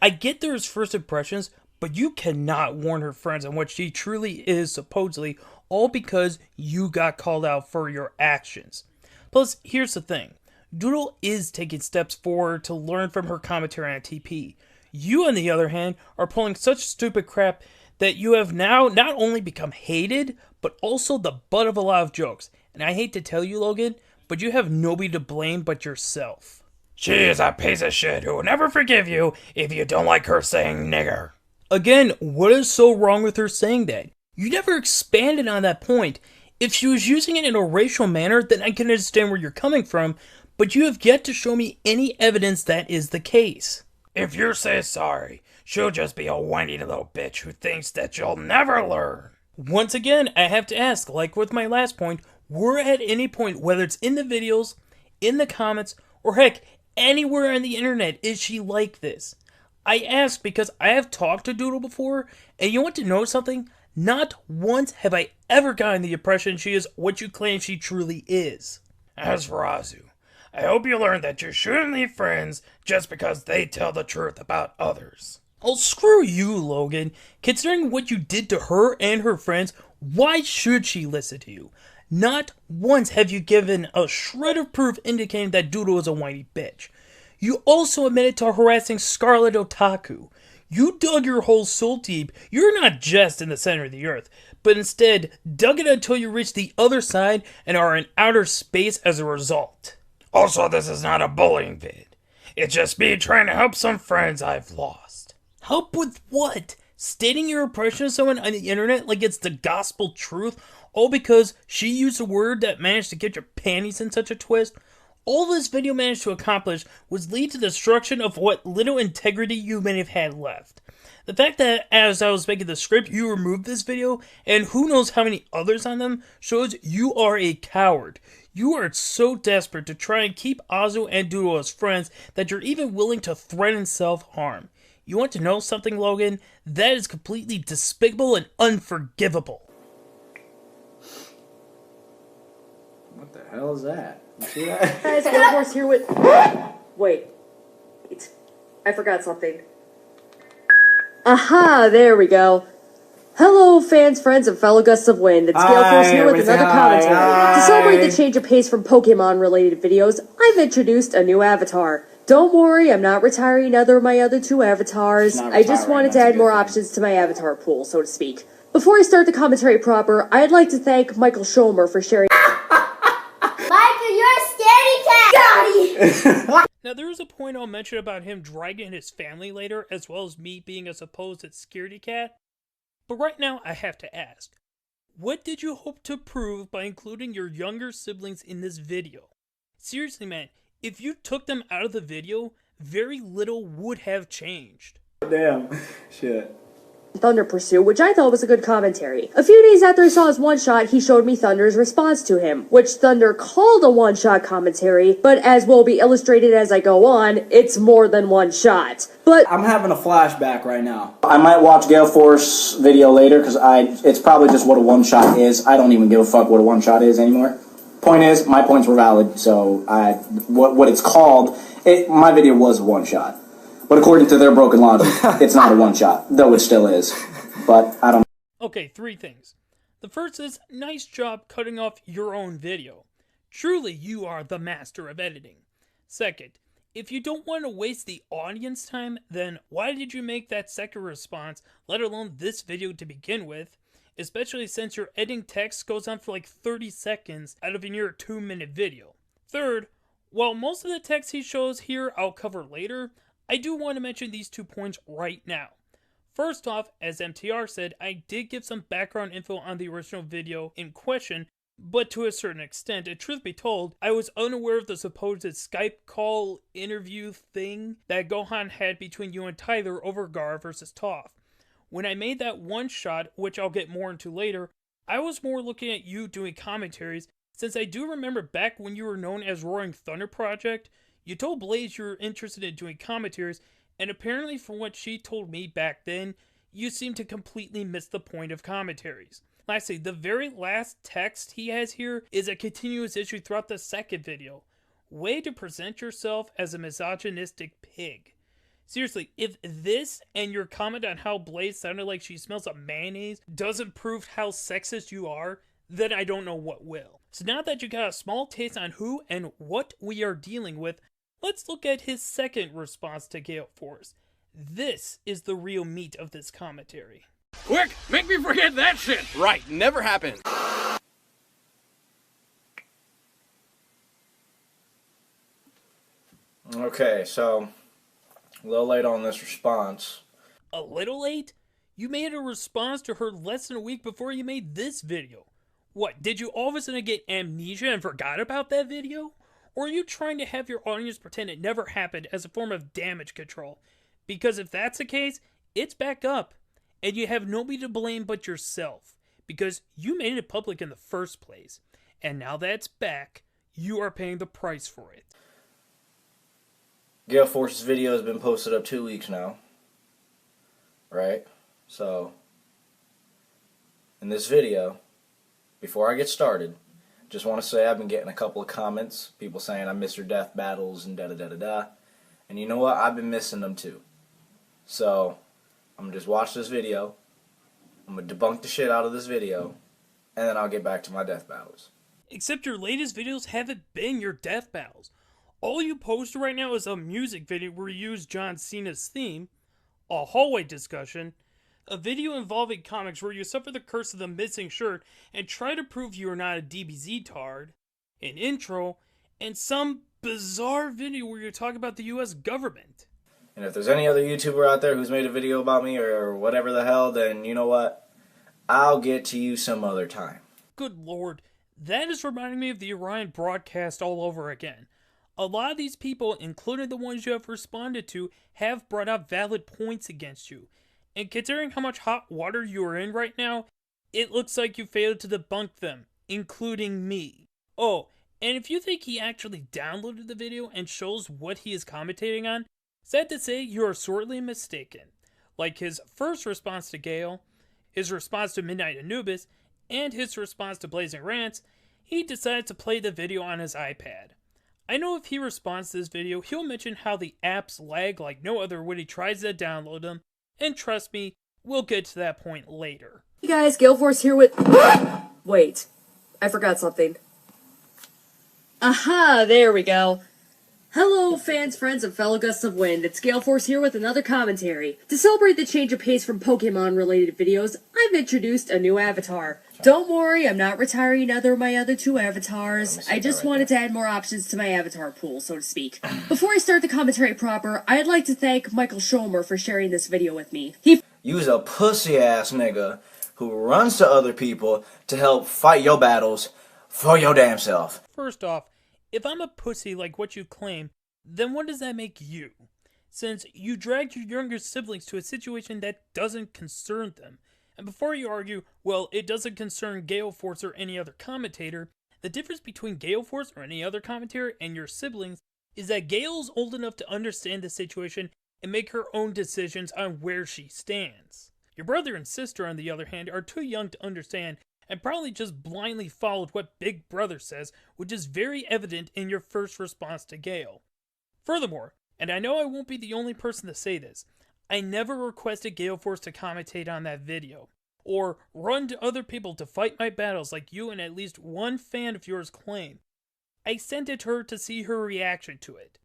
I get there's first impressions, but you cannot warn her friends on what she truly is supposedly, all because you got called out for your actions. Plus, here's the thing. Doodle is taking steps forward to learn from her commentary on TP. You, on the other hand, are pulling such stupid crap that you have now not only become hated, but also the butt of a lot of jokes. And I hate to tell you, Logan, but you have nobody to blame but yourself. She is a piece of shit who will never forgive you if you don't like her saying nigger. Again, what is so wrong with her saying that? You never expanded on that point. If she was using it in a racial manner, then I can understand where you're coming from, but you have yet to show me any evidence that is the case. If you say sorry, she'll just be a whiny little bitch who thinks that you'll never learn. Once again, I have to ask, like with my last point, were at any point, whether it's in the videos, in the comments, or heck, anywhere on the internet, is she like this? I ask because I have talked to Doodle before, and you want to know something? Not once have I ever gotten the impression she is what you claim she truly is. As for Azu, I hope you learn that you shouldn't leave friends just because they tell the truth about others. Oh, screw you, Logan. Considering what you did to her and her friends, why should she listen to you? Not once have you given a shred of proof indicating that Doodle is a whiny bitch. You also admitted to harassing Scarlet Otaku. You dug your hole so deep, you're not just in the center of the earth, but instead dug it until you reached the other side and are in outer space as a result. Also, this is not a bullying vid. It's just me trying to help some friends I've lost. Help with what? Stating your impression of someone on the internet like it's the gospel truth, all because she used a word that managed to get your panties in such a twist? All this video managed to accomplish was lead to the destruction of what little integrity you may have had left. The fact that as I was making the script you removed this video, and who knows how many others on them, shows you are a coward. You are so desperate to try and keep Azu and Doodle as friends that you're even willing to threaten self-harm. You want to know something, Logan? That is completely despicable and unforgivable. What the hell is that? You see that? Guys, Gale Force here with... Wait. I forgot something. Aha, there we go. Hello, fans, friends, and fellow gusts of wind. It's Gale Force here with another commentary. To celebrate the change of pace from Pokemon-related videos, I've introduced a new avatar. Don't worry, I'm not retiring either of my other two avatars. I just wanted to add more options to my avatar pool, so to speak. Before I start the commentary proper, I'd like to thank Michael Schomer for sharing... Michael, you're a scaredy cat! Got it! Now, there is a point I'll mention about him dragging his family later, as well as me being a supposed scaredy cat. But right now, I have to ask, what did you hope to prove by including your younger siblings in this video? Seriously, man, if you took them out of the video, very little would have changed. Damn. Shit. Thunder Pursuit, which I thought was a good commentary. A few days after I saw his one-shot, he showed me Thunder's response to him, which Thunder called a one-shot commentary, but as will be illustrated as I go on, it's more than one shot. But I'm having a flashback right now. I might watch Gale Force video later, because it's probably just what a one-shot is. I don't even give a fuck what a one-shot is anymore. Point is, my points were valid, so what it's called, my video was a one-shot. But according to their broken logic, it's not a one-shot, though it still is. But I don't... Okay, 3 things. The first is, nice job cutting off your own video. Truly, you are the master of editing. Second, if you don't want to waste the audience time, then why did you make that second response, let alone this video to begin with? Especially since your editing text goes on for like 30 seconds out of a near 2-minute video. Third, while most of the text he shows here I'll cover later, I do want to mention these 2 points right now. First off, as MTR said, I did give some background info on the original video in question, but to a certain extent, and truth be told, I was unaware of the supposed Skype call interview thing that Gohan had between you and Tyler over Gar versus Toph. When I made that one shot, which I'll get more into later, I was more looking at you doing commentaries, since I do remember back when you were known as Roaring Thunder Project, you told Blaze you were interested in doing commentaries, and apparently from what she told me back then, you seem to completely miss the point of commentaries. Lastly, the very last text he has here is a continuous issue throughout the second video. Way to present yourself as a misogynistic pig. Seriously, if this and your comment on how Blaze sounded like she smells of mayonnaise doesn't prove how sexist you are, then I don't know what will. So now that you got a small taste on who and what we are dealing with, let's look at his second response to Gale Force. This is the real meat of this commentary. Quick, make me forget that shit! Right, never happened. Okay, so a little late on this response. A little late? You made a response to her less than a week before you made this video. What, did you all of a sudden get amnesia and forgot about that video? Or are you trying to have your audience pretend it never happened as a form of damage control? Because if that's the case, it's back up. And you have nobody to blame but yourself. Because you made it public in the first place. And now that it's back, you are paying the price for it. Gale Force's video has been posted up 2 weeks now. Right? So, in this video, before I get started, Just want to say I've been getting a couple of comments, people saying I miss your death battles and da-da-da-da-da. And you know what? I've been missing them too. So, I'm going to just watch this video. I'm going to debunk the shit out of this video. And then I'll get back to my death battles. Except your latest videos haven't been your death battles. All you post right now is a music video where you use John Cena's theme, a hallway discussion, a video involving comics where you suffer the curse of the missing shirt and try to prove you are not a DBZ tard, an intro, and some bizarre video where you talk about the US government. And if there's any other YouTuber out there who's made a video about me or whatever the hell, then you know what? I'll get to you some other time. Good lord, that is reminding me of the Orion broadcast all over again. A lot of these people, including the ones you have responded to, have brought up valid points against you. And considering how much hot water you are in right now, it looks like you failed to debunk them, including me. Oh, and if you think he actually downloaded the video and shows what he is commentating on, sad to say you are sorely mistaken. Like his first response to Gale, his response to Midnight Anubis, and his response to Blazing Rants, he decided to play the video on his iPad. I know if he responds to this video, he'll mention how the apps lag like no other when he tries to download them, and trust me, we'll get to that point later. Hey guys, Gale Force here with... Wait, I forgot something. Aha, there we go. Hello, fans, friends, and fellow gusts of wind. It's Gale Force here with another commentary. To celebrate the change of pace from Pokemon-related videos, I've introduced a new avatar. Don't worry, I'm not retiring either of my other two avatars. I just wanted to add more options to my avatar pool, so to speak. Before I start the commentary proper, I'd like to thank Michael Schomer for sharing this video with me. You's a pussy-ass nigga who runs to other people to help fight your battles for your damn self. First off, if I'm a pussy like what you claim, then what does that make you? Since you dragged your younger siblings to a situation that doesn't concern them. And before you argue, well, it doesn't concern Gale Force or any other commentator, the difference between Gale Force or any other commentator and your siblings is that Gale's old enough to understand the situation and make her own decisions on where she stands. Your brother and sister, on the other hand, are too young to understand and probably just blindly followed what Big Brother says, which is very evident in your first response to Gale. Furthermore, and I know I won't be the only person to say this, I never requested Gale Force to commentate on that video, or run to other people to fight my battles like you and at least one fan of yours claim. I sent it to her to see her reaction to it.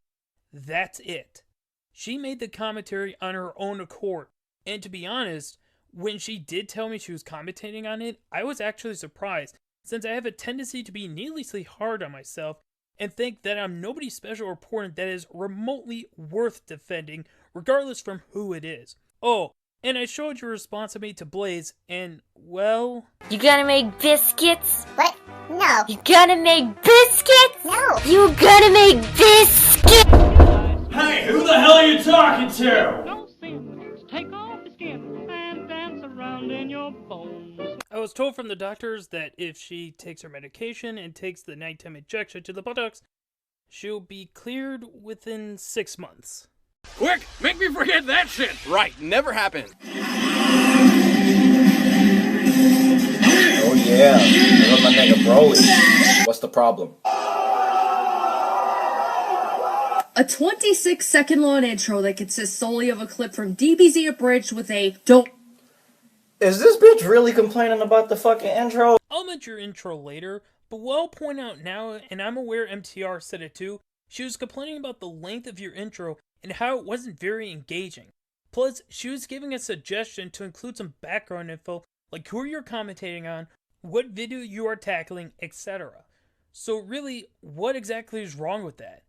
That's it. She made the commentary on her own accord, and to be honest, when she did tell me she was commentating on it, I was actually surprised, since I have a tendency to be needlessly hard on myself and think that I'm nobody special or important that is remotely worth defending, regardless from who it is. Oh, and I showed your response to me to Blaze, and, well... You gonna make biscuits? What? No. You gonna make biscuits? No. You gonna make biscuits? Hey, who the hell are you talking to? Don't sin. Take off the skin and dance around in your bones. I was told from the doctors that if she takes her medication and takes the nighttime injection to the buttocks, she'll be cleared within 6 months. Quick, make me forget that shit! Right, never happened. Oh yeah, look at my nigga Broly. What's the problem? A 26-second long intro that consists solely of a clip from DBZ Abridged with a don't... Is this bitch really complaining about the fucking intro? I'll mention your intro later, but what I'll point out now, and I'm aware MTR said it too, she was complaining about the length of your intro and how it wasn't very engaging. Plus, she was giving a suggestion to include some background info, like who you're commentating on, what video you are tackling, etc. So really, what exactly is wrong with that?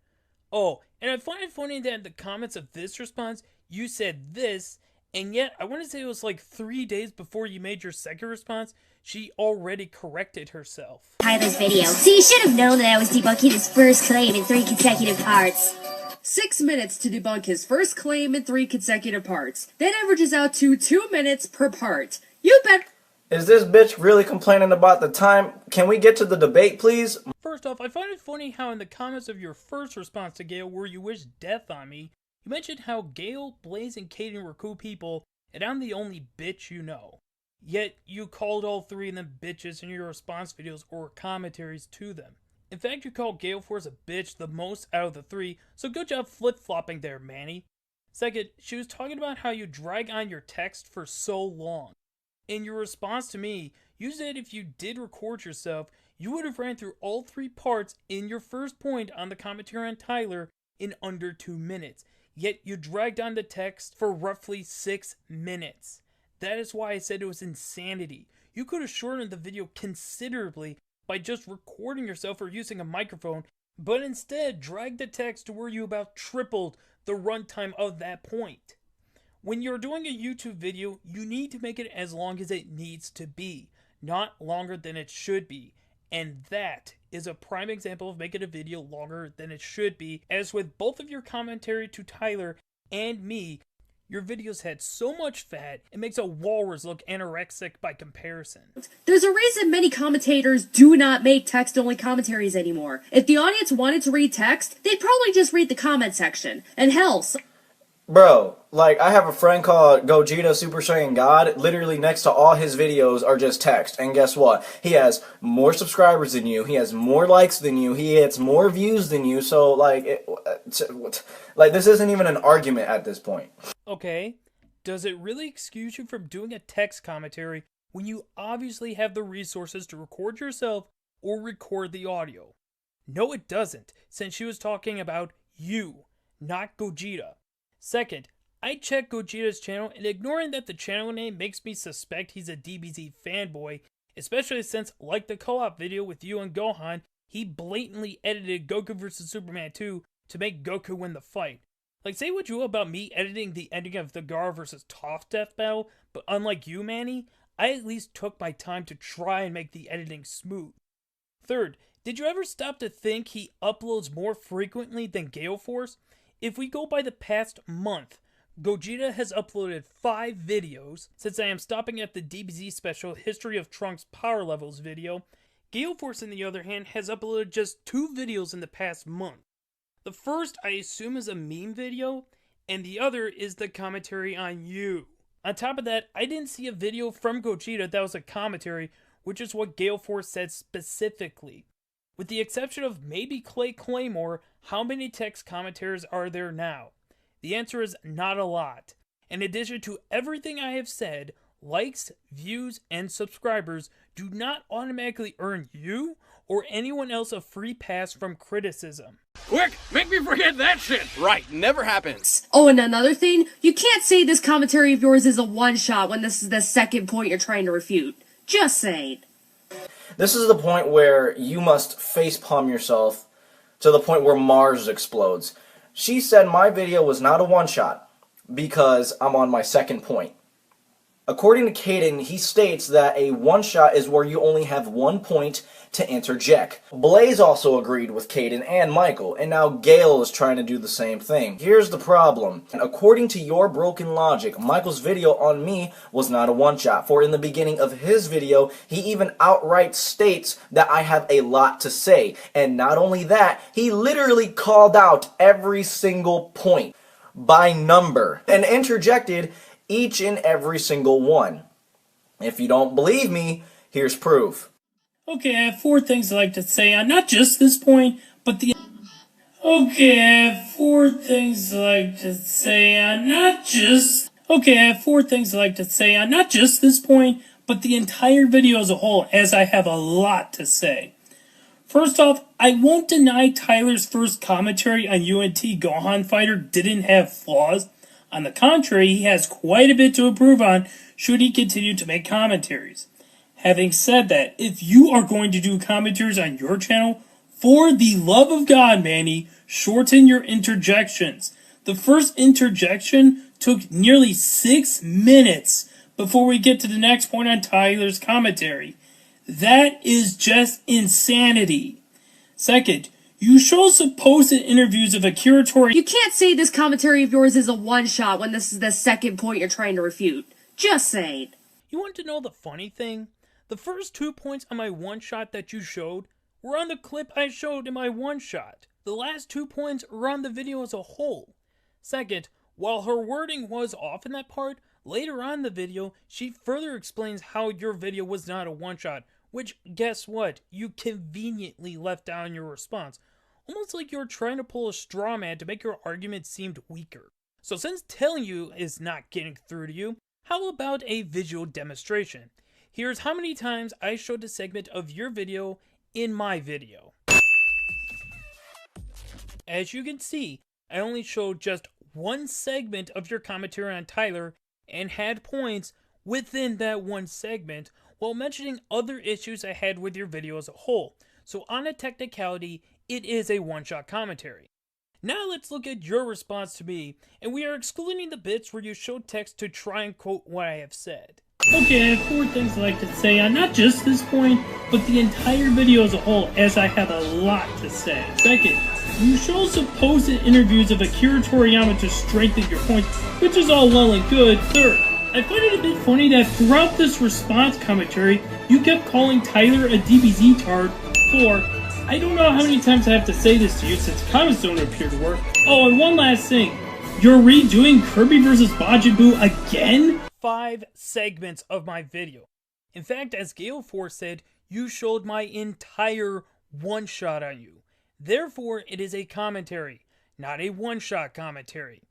Oh, and I find it funny that in the comments of this response, you said this, and yet I want to say it was like 3 days before you made your second response, she already corrected herself. Tyler's video. So you should have known that I was debunking his first claim in 3 consecutive parts. 6 minutes to debunk his first claim in 3 consecutive parts. That averages out to 2 minutes per part. You bet. Is this bitch really complaining about the time? Can we get to the debate, please? First off, I find it funny how in the comments of your first response to Gale where you wished death on me, you mentioned how Gale, Blaze, and Kaden were cool people, and I'm the only bitch you know. yet you called all three of them bitches in your response videos or commentaries to them. In fact, you called Gale Force a bitch the most out of the three, so good job flip-flopping there, Manny. Second, she was talking about how you drag on your text for so long. In your response to me, you said if you did record yourself, you would have ran through all three parts in your first point on the commentary on Tyler in under 2 minutes, yet you dragged on the text for roughly 6 minutes. That is why I said it was insanity. You could have shortened the video considerably by just recording yourself or using a microphone, but instead dragged the text to where you about tripled the runtime of that point. When you're doing a YouTube video, you need to make it as long as it needs to be, not longer than it should be. And that is a prime example of making a video longer than it should be, as with both of your commentary to Tyler and me, your videos had so much fat, it makes a walrus look anorexic by comparison. There's a reason many commentators do not make text-only commentaries anymore. If the audience wanted to read text, they'd probably just read the comment section. And hell, Bro, like, I have a friend called Gogeta Super Saiyan God. Literally next to all his videos are just text. And guess what? He has more subscribers than you. He has more likes than you. He gets more views than you. So, like, this isn't even an argument at this point. Okay, does it really excuse you from doing a text commentary when you obviously have the resources to record yourself or record the audio? No, it doesn't, since she was talking about you, not Gogeta. Second, I checked Gogeta's channel, and ignoring that the channel name makes me suspect he's a DBZ fanboy, especially since, like the co-op video with you and Gohan, he blatantly edited Goku vs. Superman 2 to make Goku win the fight. Like, say what you will about me editing the ending of the Gar vs. Toph death battle, but unlike you, Manny, I at least took my time to try and make the editing smooth. Third, did you ever stop to think he uploads more frequently than Gale Force? If we go by the past month, Gogeta has uploaded 5 videos, since I am stopping at the DBZ special History of Trunks Power Levels video. Gale Force, on the other hand, has uploaded just 2 videos in the past month. The first, I assume, is a meme video, and the other is the commentary on you. On top of that, I didn't see a video from Gogeta that was a commentary, which is what Gale Force said specifically. With the exception of maybe Clay Claymore, how many text commentaries are there now? The answer is not a lot. In addition to everything I have said, likes, views, and subscribers do not automatically earn you or anyone else a free pass from criticism. Quick, make me forget that shit! Right, never happens. Oh, and another thing, you can't say this commentary of yours is a one-shot when this is the second point you're trying to refute. Just saying. This is the point where you must facepalm yourself to the point where Mars explodes. She said my video was not a one-shot because I'm on my second point. According to Caden, he states that a one-shot is where you only have 1 point to interject. Blaze also agreed with Caden and Michael, and now Gale is trying to do the same thing. Here's the problem. According to your broken logic, Michael's video on me was not a one-shot, for in the beginning of his video, he even outright states that I have a lot to say. And not only that, he literally called out every single point by number and interjected each and every single one. If you don't believe me, here's proof. Okay, I have 4 things I'd like to say on not just this point, but the... Okay, I have 4 things I'd like to say on not just... Okay, I have 4 things I'd like to say on not just this point, but the entire video as a whole, as I have a lot to say. First off, I won't deny Tyler's first commentary on TeenGohanFighter didn't have flaws. On the contrary, he has quite a bit to improve on should he continue to make commentaries. Having said that, if you are going to do commentaries on your channel, for the love of God, Manny, shorten your interjections. The first interjection took nearly 6 minutes before we get to the next point on Tyler's commentary. That is just insanity. Second, you show supposed interviews of Akira Tori. You can't say this commentary of yours is a one-shot when this is the second point you're trying to refute. Just saying. You want to know the funny thing? The first 2 points on my one-shot that you showed were on the clip I showed in my one-shot. The last 2 points are on the video as a whole. Second, while her wording was off in that part, Later on in the video, she further explains how your video was not a one-shot, which, guess what? You conveniently left out in your response. Almost like you're trying to pull a straw man to make your argument seem weaker. So since telling you is not getting through to you, how about a visual demonstration? Here's how many times I showed a segment of your video in my video. As you can see, I only showed just one segment of your commentary on Tyler and had points within that one segment while mentioning other issues I had with your video as a whole. So on a technicality, it is a one-shot commentary. Now let's look at your response to me, and we are excluding the bits where you showed text to try and quote what I have said. Okay, I have 4 things I'd like to say on not just this point, but the entire video as a whole, as I have a lot to say. Second, you show supposed interviews of Akira Toriyama to strengthen your points, which is all well and good. Third, I find it a bit funny that throughout this response commentary, you kept calling Tyler a DBZ tard. 4, I don't know how many times I have to say this to you since comments don't appear to work. Oh, and one last thing. You're redoing Kirby vs. Majin Buu again? 5 segments of my video. In fact, as Gale Force said, you showed my entire one-shot on you. Therefore, it is a commentary, not a one-shot commentary.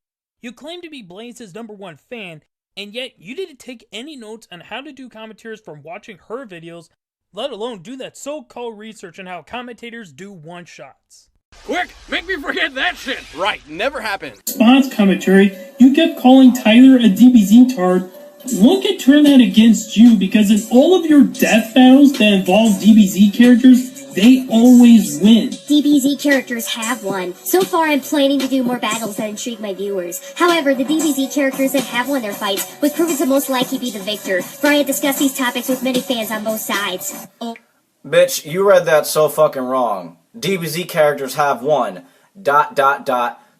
You claim to be Blaze's #1 fan, and yet you didn't take any notes on how to do commentaries from watching her videos, let alone do that so-called research on how commentators do one-shots. Quick, make me forget that shit! Right, never happened. Response commentary, you kept calling Tyler a DBZ tard. One could turn that against you because in all of your death battles that involve DBZ characters, they always win. DBZ characters have won. So far, I'm planning to do more battles that intrigue my viewers. However, the DBZ characters that have won their fights would prove to most likely be the victor, for I have discussed these topics with many fans on both sides. Oh. Bitch, you read that so fucking wrong. DBZ characters have won. ...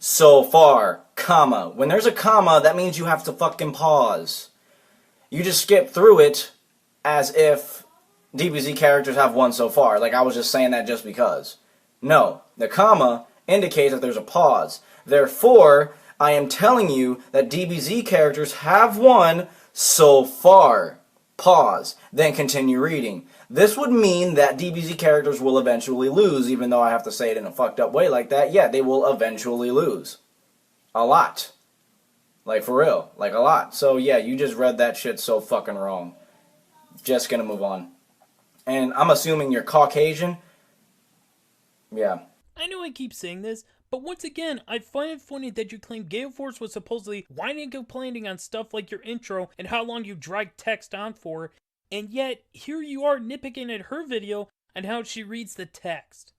So far, comma. When there's a comma, that means you have to fucking pause. You just skip through it as if DBZ characters have won so far. Like I was just saying that just because. No, the comma indicates that there's a pause. Therefore, I am telling you that DBZ characters have won so far. Pause. Then continue reading. This would mean that DBZ characters will eventually lose, even though I have to say it in a fucked up way like that. Yeah, they will eventually lose. A lot. Like, for real. Like, a lot. So, yeah, you just read that shit so fucking wrong. Just gonna move on. And I'm assuming you're Caucasian? Yeah. I know I keep saying this, but once again, I find it funny that you claim Gale Force was supposedly whining and complaining on stuff like your intro and how long you dragged text on for, and yet, here you are nitpicking at her video on how she reads the text.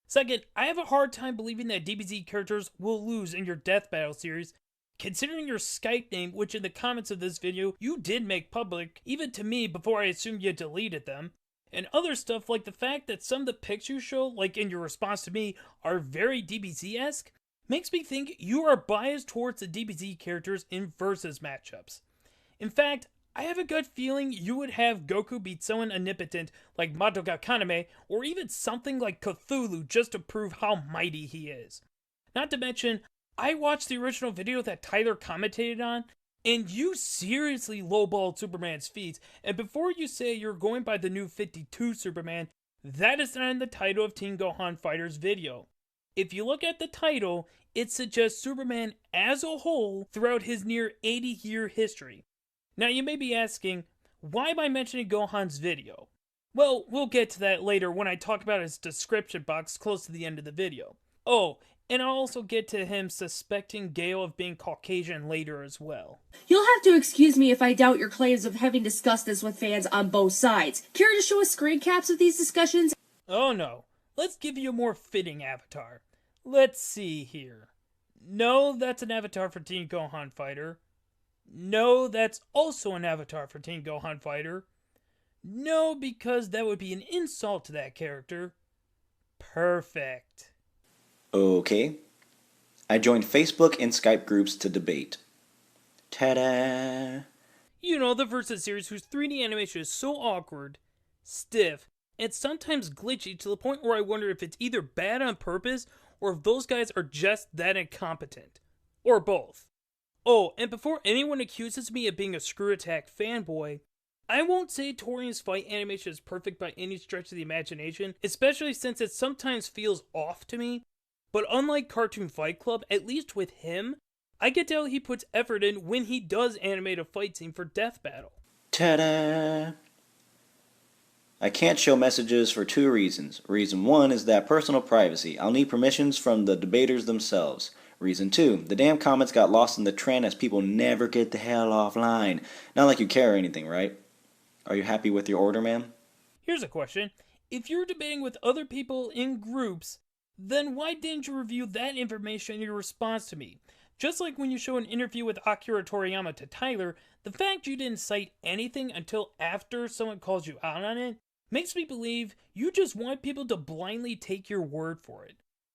Second, I have a hard time believing that DBZ characters will lose in your Death Battle series, considering your Skype name, which in the comments of this video, you did make public, even to me before I assumed you deleted them, and other stuff like the fact that some of the pics you show, like in your response to me, are very DBZ-esque, makes me think you are biased towards the DBZ characters in versus matchups. In fact, I have a gut feeling you would have Goku beat someone omnipotent like Madoka Kaname, or even something like Cthulhu just to prove how mighty he is. Not to mention, I watched the original video that Tyler commentated on, and you seriously lowballed Superman's feats, and before you say you're going by the new 52 Superman, that is not in the title of TeenGohanFighter's video. If you look at the title, it suggests Superman as a whole throughout his near 80-year history. Now you may be asking, why am I mentioning Gohan's video? Well, we'll get to that later when I talk about his description box close to the end of the video. Oh, and I'll also get to him suspecting Gale of being Caucasian later as well. You'll have to excuse me if I doubt your claims of having discussed this with fans on both sides. Care to show us screen caps of these discussions? Oh no, let's give you a more fitting avatar. Let's see here. No, that's an avatar for TeenGohanFighter. No, that's also an avatar for TeenGohanFighter. No, because that would be an insult to that character. Perfect. Okay. I joined Facebook and Skype groups to debate. Ta-da! You know, the Versus series whose 3D animation is so awkward, stiff, and sometimes glitchy to the point where I wonder if it's either bad on purpose or if those guys are just that incompetent. Or both. Oh, and before anyone accuses me of being a Screw Attack fanboy, I won't say Torian's fight animation is perfect by any stretch of the imagination, especially since it sometimes feels off to me, but unlike Cartoon Fight Club, at least with him, I can tell he puts effort in when he does animate a fight scene for Death Battle. Ta-da! I can't show messages for 2 reasons. Reason 1 is that personal privacy. I'll need permissions from the debaters themselves. Reason 2, the damn comments got lost in the trend as people never get the hell offline. Not like you care or anything, right? Are you happy with your order, ma'am? Here's a question. If you're debating with other people in groups, then why didn't you review that information in your response to me? Just like when you show an interview with Akira Toriyama to Tyler, the fact you didn't cite anything until after someone calls you out on it makes me believe you just want people to blindly take your word for it.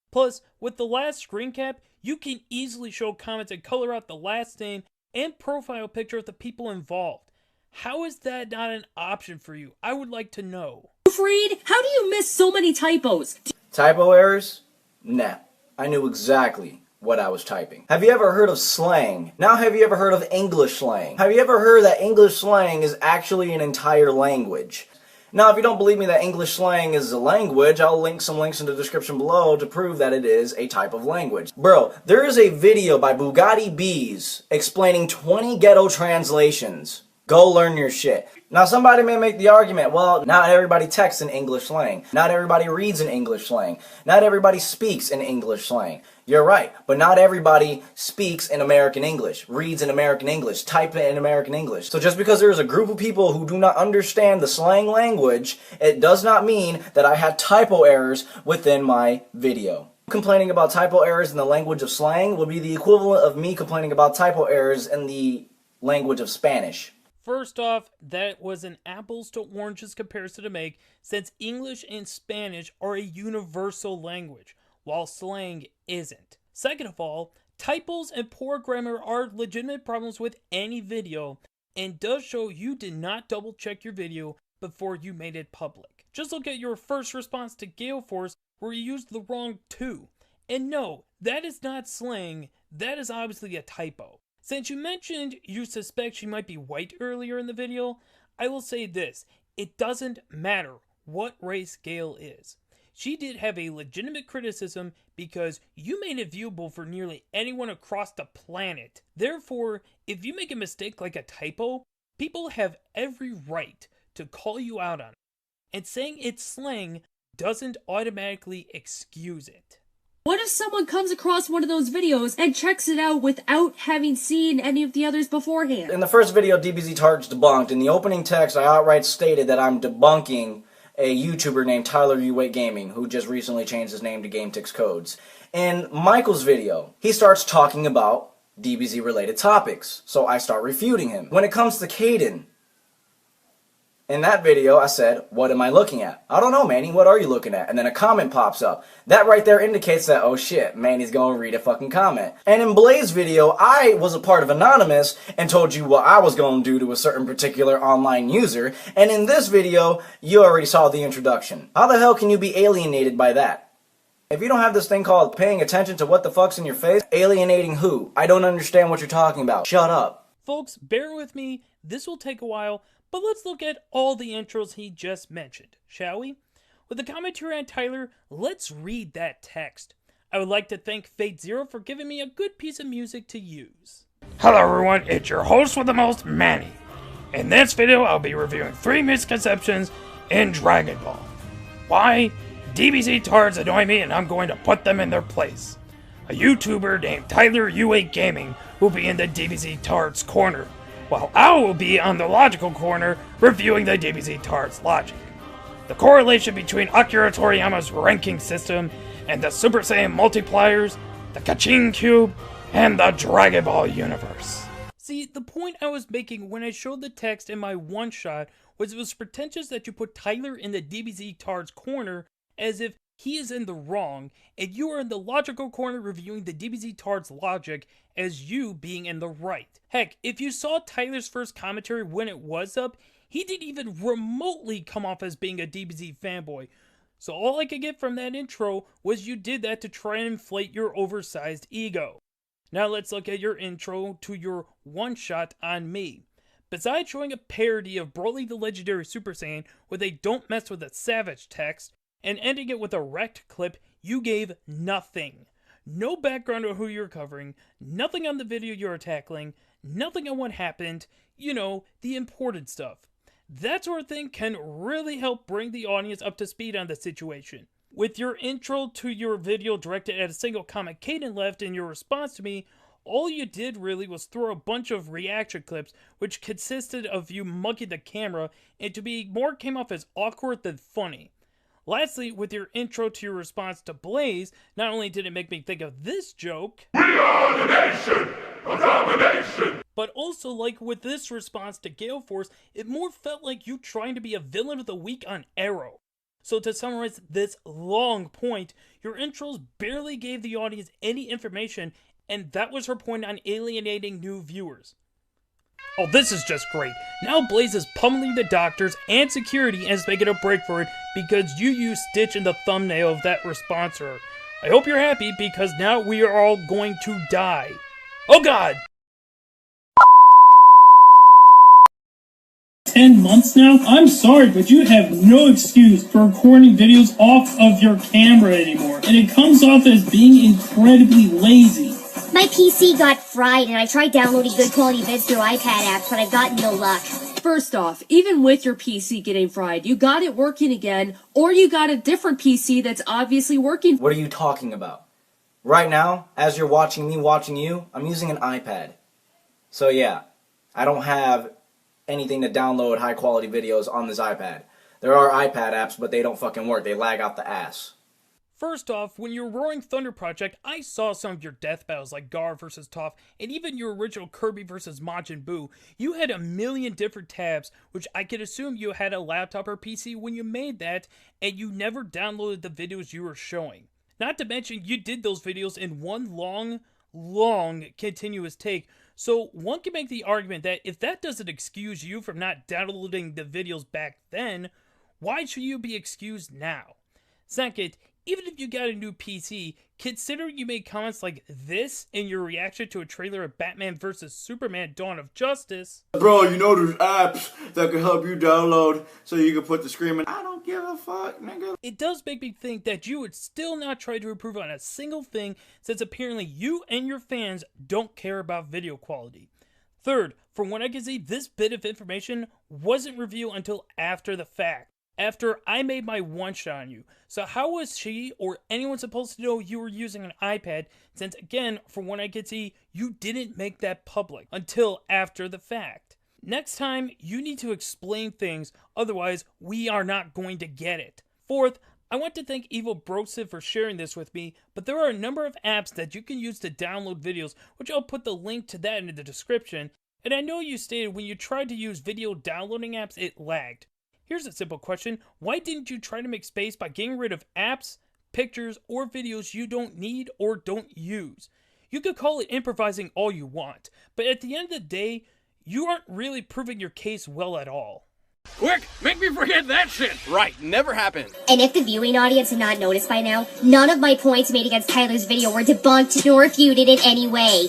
Plus, with the last screen cap, you can easily show comments and color out the last name and profile picture of the people involved. How is that not an option for you? I would like to know. Freed, how do you miss so many typos? Typo errors? Nah. I knew exactly what I was typing. Have you ever heard of slang? Now have you ever heard of English slang? Have you ever heard that English slang is actually an entire language? Now, if you don't believe me that English slang is a language, I'll link some links in the description below to prove that it is a type of language. Bro, there is a video by Bugatti Bees explaining 20 ghetto translations. Go learn your shit. Now, somebody may make the argument, well, not everybody texts in English slang. Not everybody reads in English slang. Not everybody speaks in English slang. You're right, but not everybody speaks in American English, reads in American English, type in American English. So just because there is a group of people who do not understand the slang language, it does not mean that I had typo errors within my video. Complaining about typo errors in the language of slang would be the equivalent of me complaining about typo errors in the language of Spanish. First off, that was an apples to oranges comparison to make, since English and Spanish are a universal language, while slang isn't. Second of all, typos and poor grammar are legitimate problems with any video, and does show you did not double check your video before you made it public. Just look at your first response to Gale Force, where you used the wrong "to." And no, that is not slang, that is obviously a typo. Since you mentioned you suspect she might be white earlier in the video, I will say this, it doesn't matter what race Gale is. She did have a legitimate criticism because you made it viewable for nearly anyone across the planet. Therefore, if you make a mistake like a typo, people have every right to call you out on it. And saying it's slang doesn't automatically excuse it. What if someone comes across one of those videos and checks it out without having seen any of the others beforehand? In the first video DBZ Tarts debunked, in the opening text I outright stated that I'm debunking a YouTuber named Tyler U8 Gaming, who just recently changed his name to GameTix Codes. In Michael's video, he starts talking about DBZ related topics, so I start refuting him. When it comes to Caden, in that video, I said, what am I looking at? I don't know, Manny, what are you looking at? And then a comment pops up. That right there indicates that, oh shit, Manny's gonna read a fucking comment. And in Blaze's video, I was a part of Anonymous and told you what I was gonna do to a certain particular online user. And in this video, you already saw the introduction. How the hell can you be alienated by that? If you don't have this thing called paying attention to what the fuck's in your face, alienating who? I don't understand what you're talking about. Shut up. Folks, bear with me, this will take a while, but let's look at all the intros he just mentioned, shall we? With the commentary on Tyler, let's read that text. I would like to thank Fate Zero for giving me a good piece of music to use. Hello everyone, it's your host with the most, Manny. In this video, I'll be reviewing 3 misconceptions in Dragon Ball. Why? DBZ Tards annoy me and I'm going to put them in their place. A YouTuber named Tyler U8 Gaming will be in the DBZ Tards corner, while I will be on the logical corner reviewing the DBZ Tards logic. The correlation between Akira Toriyama's ranking system and the Super Saiyan multipliers, the Kaching Cube, and the Dragon Ball universe. See, the point I was making when I showed the text in my one-shot was it was pretentious that you put Tyler in the DBZ Tards corner as if he is in the wrong, and you are in the logical corner reviewing the DBZ Tards logic as you being in the right. Heck, if you saw Tyler's first commentary when it was up, he didn't even remotely come off as being a DBZ fanboy. So all I could get from that intro was you did that to try and inflate your oversized ego. Now let's look at your intro to your one-shot on me. Besides showing a parody of Broly the Legendary Super Saiyan with a "Don't Mess with a Savage" text, and ending it with a wrecked clip, you gave nothing. No background on who you're covering, nothing on the video you're tackling, nothing on what happened, you know, the important stuff. That sort of thing can really help bring the audience up to speed on the situation. With your intro to your video directed at a single comment Caden left in your response to me, all you did really was throw a bunch of reaction clips which consisted of you mugging the camera, and to be more came off as awkward than funny. Lastly, with your intro to your response to Blaze, not only did it make me think of this joke, "We are the nation of domination," but also, like with this response to Gale Force, it more felt like you trying to be a villain of the week on Arrow. So to summarize this long point, your intros barely gave the audience any information, and that was her point on alienating new viewers. Oh, this is just great. Now Blaze is pummeling the doctors and security and is making a break for it because you used Stitch in the thumbnail of that response to her. I hope you're happy because now we are all going to die. Oh god! 10 months now? I'm sorry, but you have no excuse for recording videos off of your camera anymore, and it comes off as being incredibly lazy. My PC got fried, and I tried downloading good quality vids through iPad apps, but I've gotten no luck. First off, even with your PC getting fried, you got it working again, or you got a different PC that's obviously working. What are you talking about? Right now, as you're watching me watching you, I'm using an iPad. So yeah, I don't have anything to download high quality videos on this iPad. There are iPad apps, but they don't fucking work. They lag out the ass. First off, when your Roaring Thunder project, I saw some of your death battles like Gar vs. Toph, and even your original Kirby vs. Majin Buu. You had a million different tabs, which I could assume you had a laptop or PC when you made that, and you never downloaded the videos you were showing. Not to mention, you did those videos in one long, continuous take, so one can make the argument that if that doesn't excuse you from not downloading the videos back then, why should you be excused now? Second, even if you got a new PC, considering you made comments like this in your reaction to a trailer of Batman vs. Superman Dawn of Justice. Bro, you know there's apps that can help you download so you can put the screaming, I don't give a fuck, nigga. It does make me think that you would still not try to improve on a single thing, since apparently you and your fans don't care about video quality. Third, from what I can see, this bit of information wasn't revealed until after the fact. After I made my one-shot on you. So how was she or anyone supposed to know you were using an iPad, since again, from what I could see, you didn't make that public until after the fact. Next time, you need to explain things, otherwise we are not going to get it. Fourth, I want to thank Evil Brosive for sharing this with me, but there are a number of apps that you can use to download videos, which I'll put the link to that in the description, and I know you stated when you tried to use video downloading apps, it lagged. Here's a simple question. Why didn't you try to make space by getting rid of apps, pictures, or videos you don't need or don't use? You could call it improvising all you want, but at the end of the day, you aren't really proving your case well at all. Quick, make me forget that shit! Right, never happened. And if the viewing audience had not noticed by now, none of my points made against Tyler's video were debunked nor refuted in any way.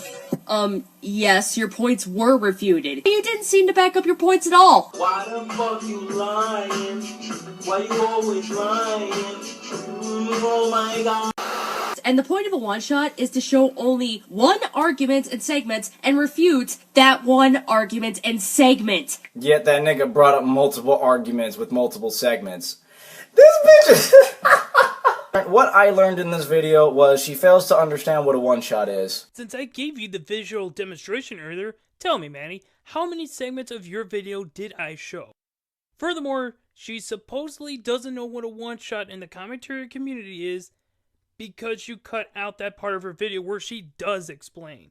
Yes, your points were refuted. You didn't seem to back up your points at all. Why the fuck you lying? Why you always lying? Oh my god. And the point of a one-shot is to show only one argument and segment and refute that one argument and segment. Yet that nigga brought up multiple arguments with multiple segments. This bitch is... What I learned in this video was she fails to understand what a one-shot is. Since I gave you the visual demonstration earlier, tell me, Manny, how many segments of your video did I show? Furthermore, she supposedly doesn't know what a one-shot in the commentary community is because you cut out that part of her video where she does explain.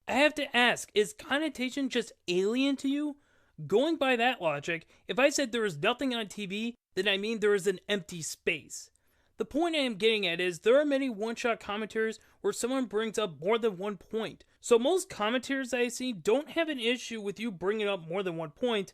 I have to ask, is connotation just alien to you? Going by that logic, if I said there is nothing on TV, then I mean there is an empty space. The point I am getting at is there are many one-shot commentaries where someone brings up more than one point. So most commentators I see don't have an issue with you bringing up more than one point,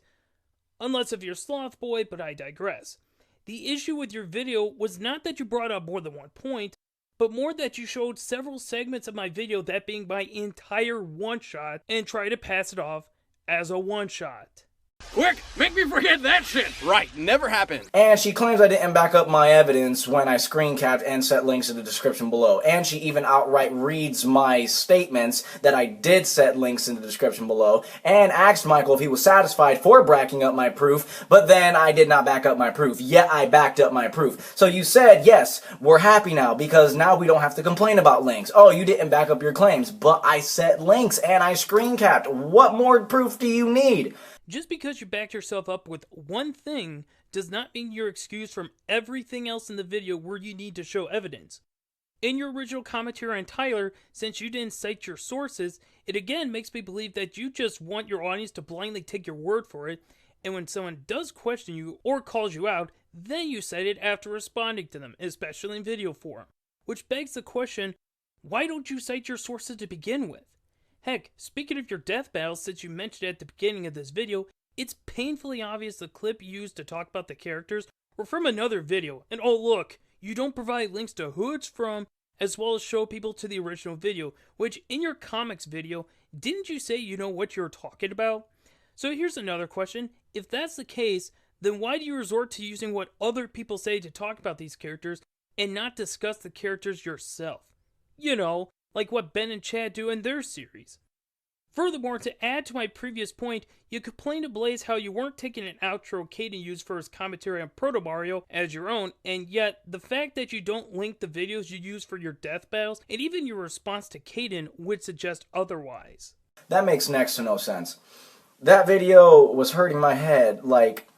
unless if you're Sloth Boy, but I digress. The issue with your video was not that you brought up more than one point, but more that you showed several segments of my video, that being my entire one-shot, and try to pass it off as a one-shot. Quick, make me forget that shit! Right, never happened. And she claims I didn't back up my evidence when I screen capped and set links in the description below. And she even outright reads my statements that I did set links in the description below, and asked Michael if he was satisfied for backing up my proof, but then I did not back up my proof, yet I backed up my proof. So you said, yes, we're happy now, because now we don't have to complain about links. Oh, you didn't back up your claims, but I set links and I screen capped. What more proof do you need? Just because you backed yourself up with one thing does not mean you're excused from everything else in the video where you need to show evidence. In your original commentary on Tyler, since you didn't cite your sources, it again makes me believe that you just want your audience to blindly take your word for it, and when someone does question you or calls you out, then you cite it after responding to them, especially in video form. Which begs the question, why don't you cite your sources to begin with? Heck, speaking of your death battles, since you mentioned it at the beginning of this video, it's painfully obvious the clip you used to talk about the characters were from another video. And oh look, you don't provide links to who it's from, as well as show people to the original video, which in your comics video, didn't you say you know what you're talking about? So here's another question. If that's the case, then why do you resort to using what other people say to talk about these characters and not discuss the characters yourself? You know, like what Ben and Chad do in their series. Furthermore, to add to my previous point, you complained to Blaze how you weren't taking an outro Caden used for his commentary on Proto Mario as your own, and yet the fact that you don't link the videos you use for your death battles, and even your response to Caden, would suggest otherwise. That makes next to no sense. That video was hurting my head, like...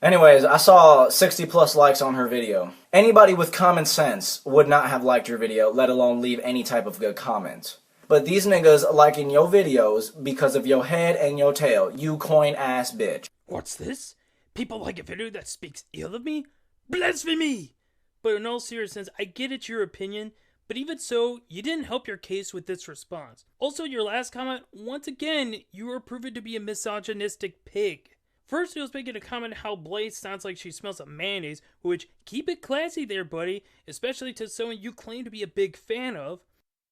Anyways, I saw 60 plus likes on her video. Anybody with common sense would not have liked your video, let alone leave any type of good comment. But these niggas liking your videos because of your head and your tail, you coin ass bitch. What's this? People like a video that speaks ill of me? Blasphemy! But in all seriousness, I get it's your opinion, but even so, you didn't help your case with this response. Also, your last comment, once again, you were proven to be a misogynistic pig. First, he was making a comment how Blaze sounds like she smells of mayonnaise, which, keep it classy there, buddy, especially to someone you claim to be a big fan of.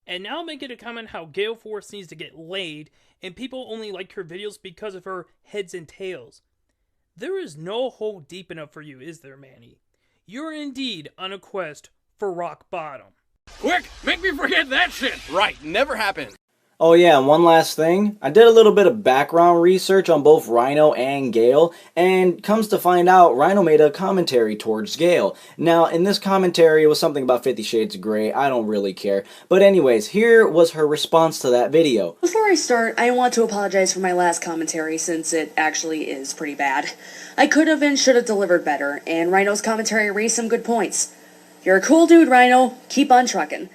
And now making a comment how Gale Force needs to get laid, and people only like her videos because of her heads and tails. There is no hole deep enough for you, is there, Manny? You're indeed on a quest for rock bottom. Quick, make me forget that shit! Right, never happened. Oh yeah, and one last thing. I did a little bit of background research on both Rhino and Gale, and comes to find out Rhino made a commentary towards Gale. Now, in this commentary, it was something about 50 Shades of Grey. I don't really care. But anyways, here was her response to that video. Before I start, I want to apologize for my last commentary, since it actually is pretty bad. I could have and should have delivered better, and Rhino's commentary raised some good points. You're a cool dude, Rhino. Keep on trucking.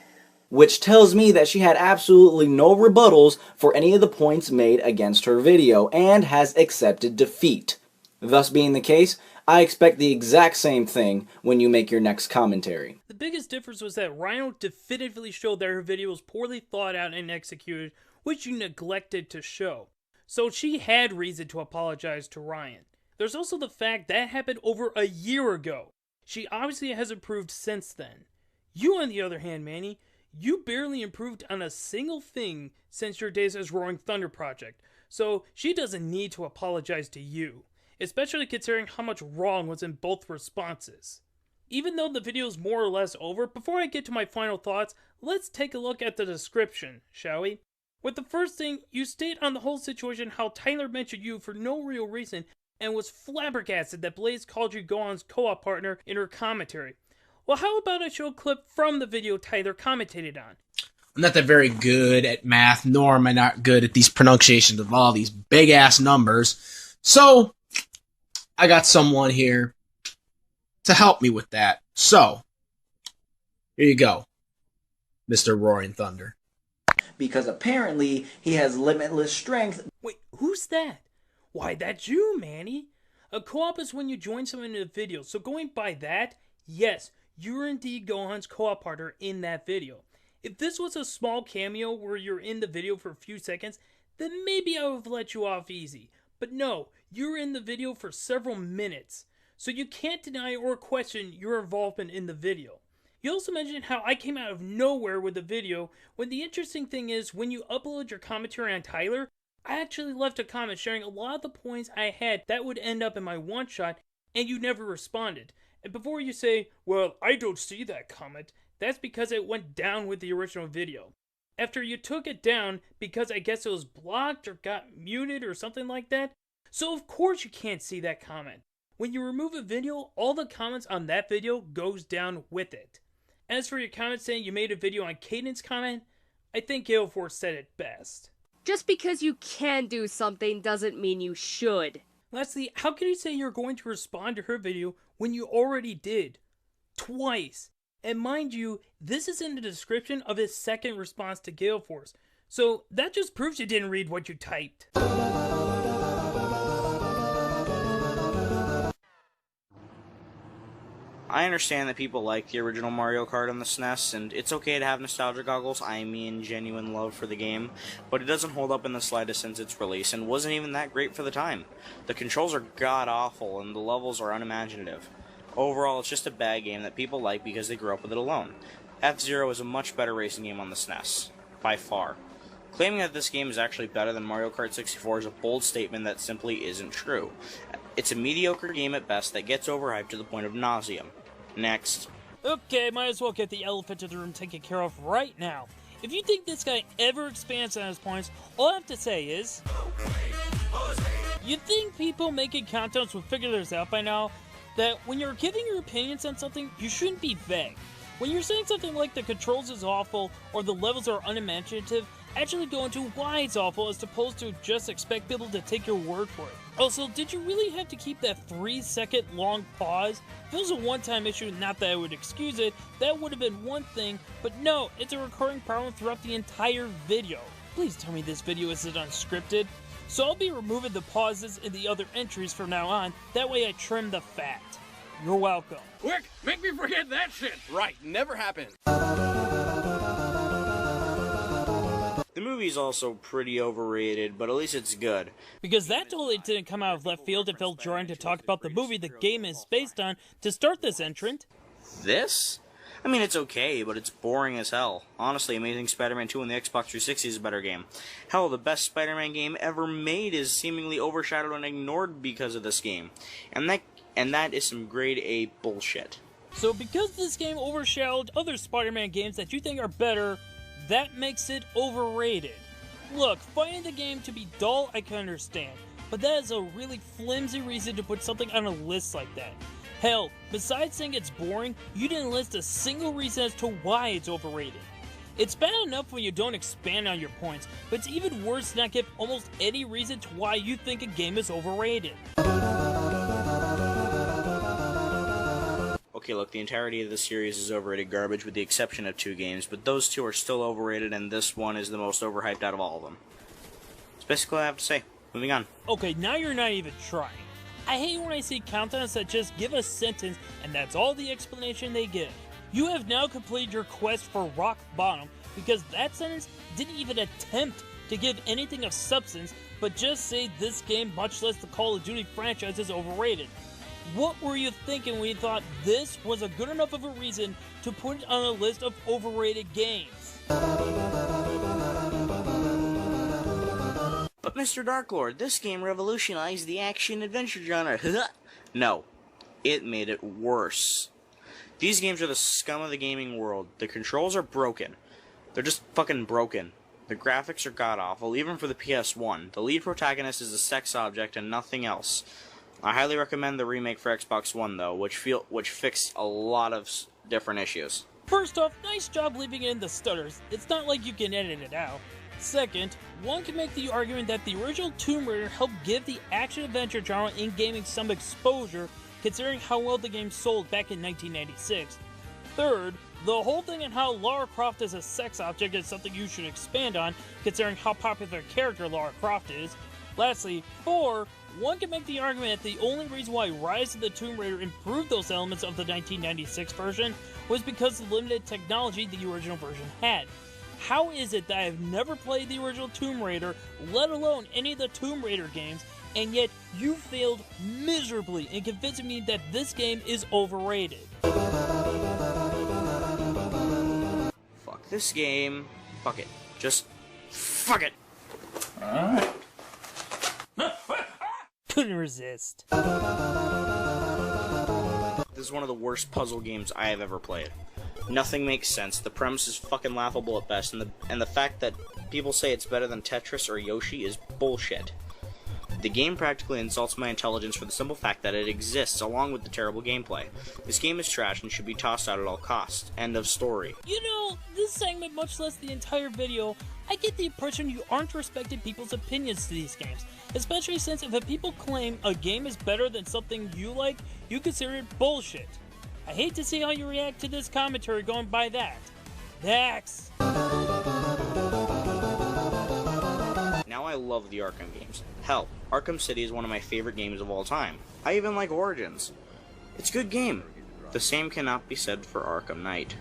Which tells me that she had absolutely no rebuttals for any of the points made against her video, and has accepted defeat. Thus being the case, I expect the exact same thing when you make your next commentary. The biggest difference was that Rhino definitively showed that her video was poorly thought out and executed, which you neglected to show. So she had reason to apologize to Ryan. There's also the fact that happened over a year ago. She obviously has improved since then. You, on the other hand, Manny, you barely improved on a single thing since your days as Roaring Thunder Project, so she doesn't need to apologize to you, especially considering how much wrong was in both responses. Even though the video is more or less over, before I get to my final thoughts, let's take a look at the description, shall we? With the first thing, you state on the whole situation how Tyler mentioned you for no real reason and was flabbergasted that Blaze called you Gohan's co-op partner in her commentary. Well, how about I show a clip from the video Tyler commentated on? I'm not that very good at math, nor am I not good at these pronunciations of all these big-ass numbers. So, I got someone here to help me with that. So, here you go, Mr. Roaring Thunder. Because apparently, he has limitless strength. Wait, who's that? Why, that's you, Manny. A co-op is when you join someone in a video, so going by that, yes, you're indeed Gohan's co-op partner in that video. If this was a small cameo where you're in the video for a few seconds, then maybe I would have let you off easy. But no, you're in the video for several minutes, so you can't deny or question your involvement in the video. You also mentioned how I came out of nowhere with the video, when the interesting thing is, when you upload your commentary on Tyler, I actually left a comment sharing a lot of the points I had that would end up in my one-shot, and you never responded. And before you say, well, I don't see that comment, that's because it went down with the original video. After you took it down, because I guess it was blocked or got muted or something like that, so of course you can't see that comment. When you remove a video, all the comments on that video goes down with it. As for your comment saying you made a video on Caden's comment, I think Galeforce said it best. Just because you can do something doesn't mean you should. Lastly, how can you say you're going to respond to her video when you already did? Twice. And mind you, this is in the description of his second response to Galeforce. So that just proves you didn't read what you typed. I understand that people like the original Mario Kart on the SNES, and it's okay to have nostalgia goggles, I mean genuine love for the game, but it doesn't hold up in the slightest since its release, and wasn't even that great for the time. The controls are god-awful, and the levels are unimaginative. Overall, it's just a bad game that people like because they grew up with it alone. F-Zero is a much better racing game on the SNES. By far. Claiming that this game is actually better than Mario Kart 64 is a bold statement that simply isn't true. It's a mediocre game at best that gets overhyped to the point of nauseam. Next. Okay, might as well get the elephant in the room taken care of right now. If you think this guy ever expands on his points, all I have to say is... You think people making countdowns would figure this out by now? That when you're giving your opinions on something, you shouldn't be vague. When you're saying something like the controls is awful, or the levels are unimaginative, actually go into why it's awful as opposed to just expect people to take your word for it. Also, did you really have to keep that 3-second long pause? If it was a one-time issue, not that I would excuse it, that would have been one thing, but no, it's a recurring problem throughout the entire video. Please tell me this video isn't unscripted. So I'll be removing the pauses in the other entries from now on, that way I trim the fat. You're welcome. Quick, make me forget that shit! Right, never happened. The movie's also pretty overrated, but at least it's good. Because that totally didn't come out of left field. It felt jarring to talk about the movie the game is based on to start this entrant. This? I mean, it's okay, but it's boring as hell. Honestly, Amazing Spider-Man 2 on the Xbox 360 is a better game. Hell, the best Spider-Man game ever made is seemingly overshadowed and ignored because of this game. And that is some grade A bullshit. So because this game overshadowed other Spider-Man games that you think are better, that makes it overrated. Look, finding the game to be dull I can understand, but that is a really flimsy reason to put something on a list like that. Hell, besides saying it's boring, you didn't list a single reason as to why it's overrated. It's bad enough when you don't expand on your points, but it's even worse to not give almost any reason to why you think a game is overrated. Okay, look, the entirety of the series is overrated garbage with the exception of 2 games, but those 2 are still overrated and this one is the most overhyped out of all of them. That's basically all I have to say. Moving on. Okay, now you're not even trying. I hate when I see countdowns that just give a sentence and that's all the explanation they give. You have now completed your quest for rock bottom because that sentence didn't even attempt to give anything of substance, but just say this game, much less the Call of Duty franchise, is overrated. What were you thinking when you thought this was a good enough of a reason to put it on a list of overrated games? But Mr. Darklord, this game revolutionized the action-adventure genre. No, it made it worse. These games are the scum of the gaming world. The controls are broken. They're just fucking broken. The graphics are god-awful, even for the PS1. The lead protagonist is a sex object and nothing else. I highly recommend the remake for Xbox One, though, which fixed a lot of different issues. First off, nice job leaving in the stutters. It's not like you can edit it out. Second, one can make the argument that the original Tomb Raider helped give the action-adventure genre in gaming some exposure, considering how well the game sold back in 1996. Third, the whole thing on how Lara Croft is a sex object is something you should expand on, considering how popular character Lara Croft is. Lastly, 4, one can make the argument that the only reason why Rise of the Tomb Raider improved those elements of the 1996 version was because of the limited technology the original version had. How is it that I have never played the original Tomb Raider, let alone any of the Tomb Raider games, and yet you failed miserably in convincing me that this game is overrated? This game, fuck it. Just fuck it. Alright. Couldn't resist. This is one of the worst puzzle games I have ever played. Nothing makes sense. The premise is fucking laughable at best, and the fact that people say it's better than Tetris or Yoshi is bullshit. The game practically insults my intelligence for the simple fact that it exists, along with the terrible gameplay. This game is trash and should be tossed out at all costs. End of story. You know, this segment, much less the entire video, I get the impression you aren't respecting people's opinions to these games. Especially since if people claim a game is better than something you like, you consider it bullshit. I hate to see how you react to this commentary going by that. Dax! Now I love the Arkham games. Hell, Arkham City is one of my favorite games of all time. I even like Origins. It's a good game. The same cannot be said for Arkham Knight.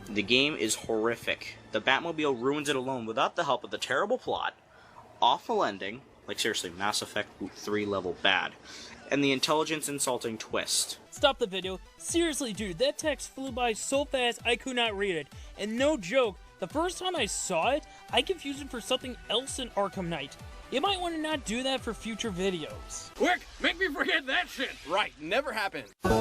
The game is horrific. The Batmobile ruins it alone without the help of the terrible plot, awful ending, like seriously, Mass Effect 3 level bad, and the intelligence insulting twist. Stop the video. Seriously, dude, that text flew by so fast I could not read it. And no joke, the first time I saw it, I confused it for something else in Arkham Knight. You might want to not do that for future videos. Quick, make me forget that shit. Right, never happened. But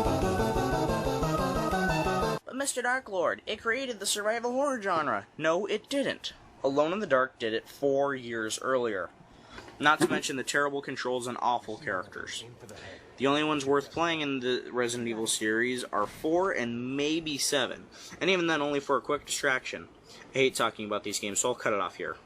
Mr. Dark Lord, it created the survival horror genre. No, it didn't. Alone in the Dark did it 4 years earlier. Not to mention the terrible controls and awful characters. The only ones worth playing in the Resident Evil series are 4 and maybe 7. And even then only for a quick distraction. I hate talking about these games, so I'll cut it off here.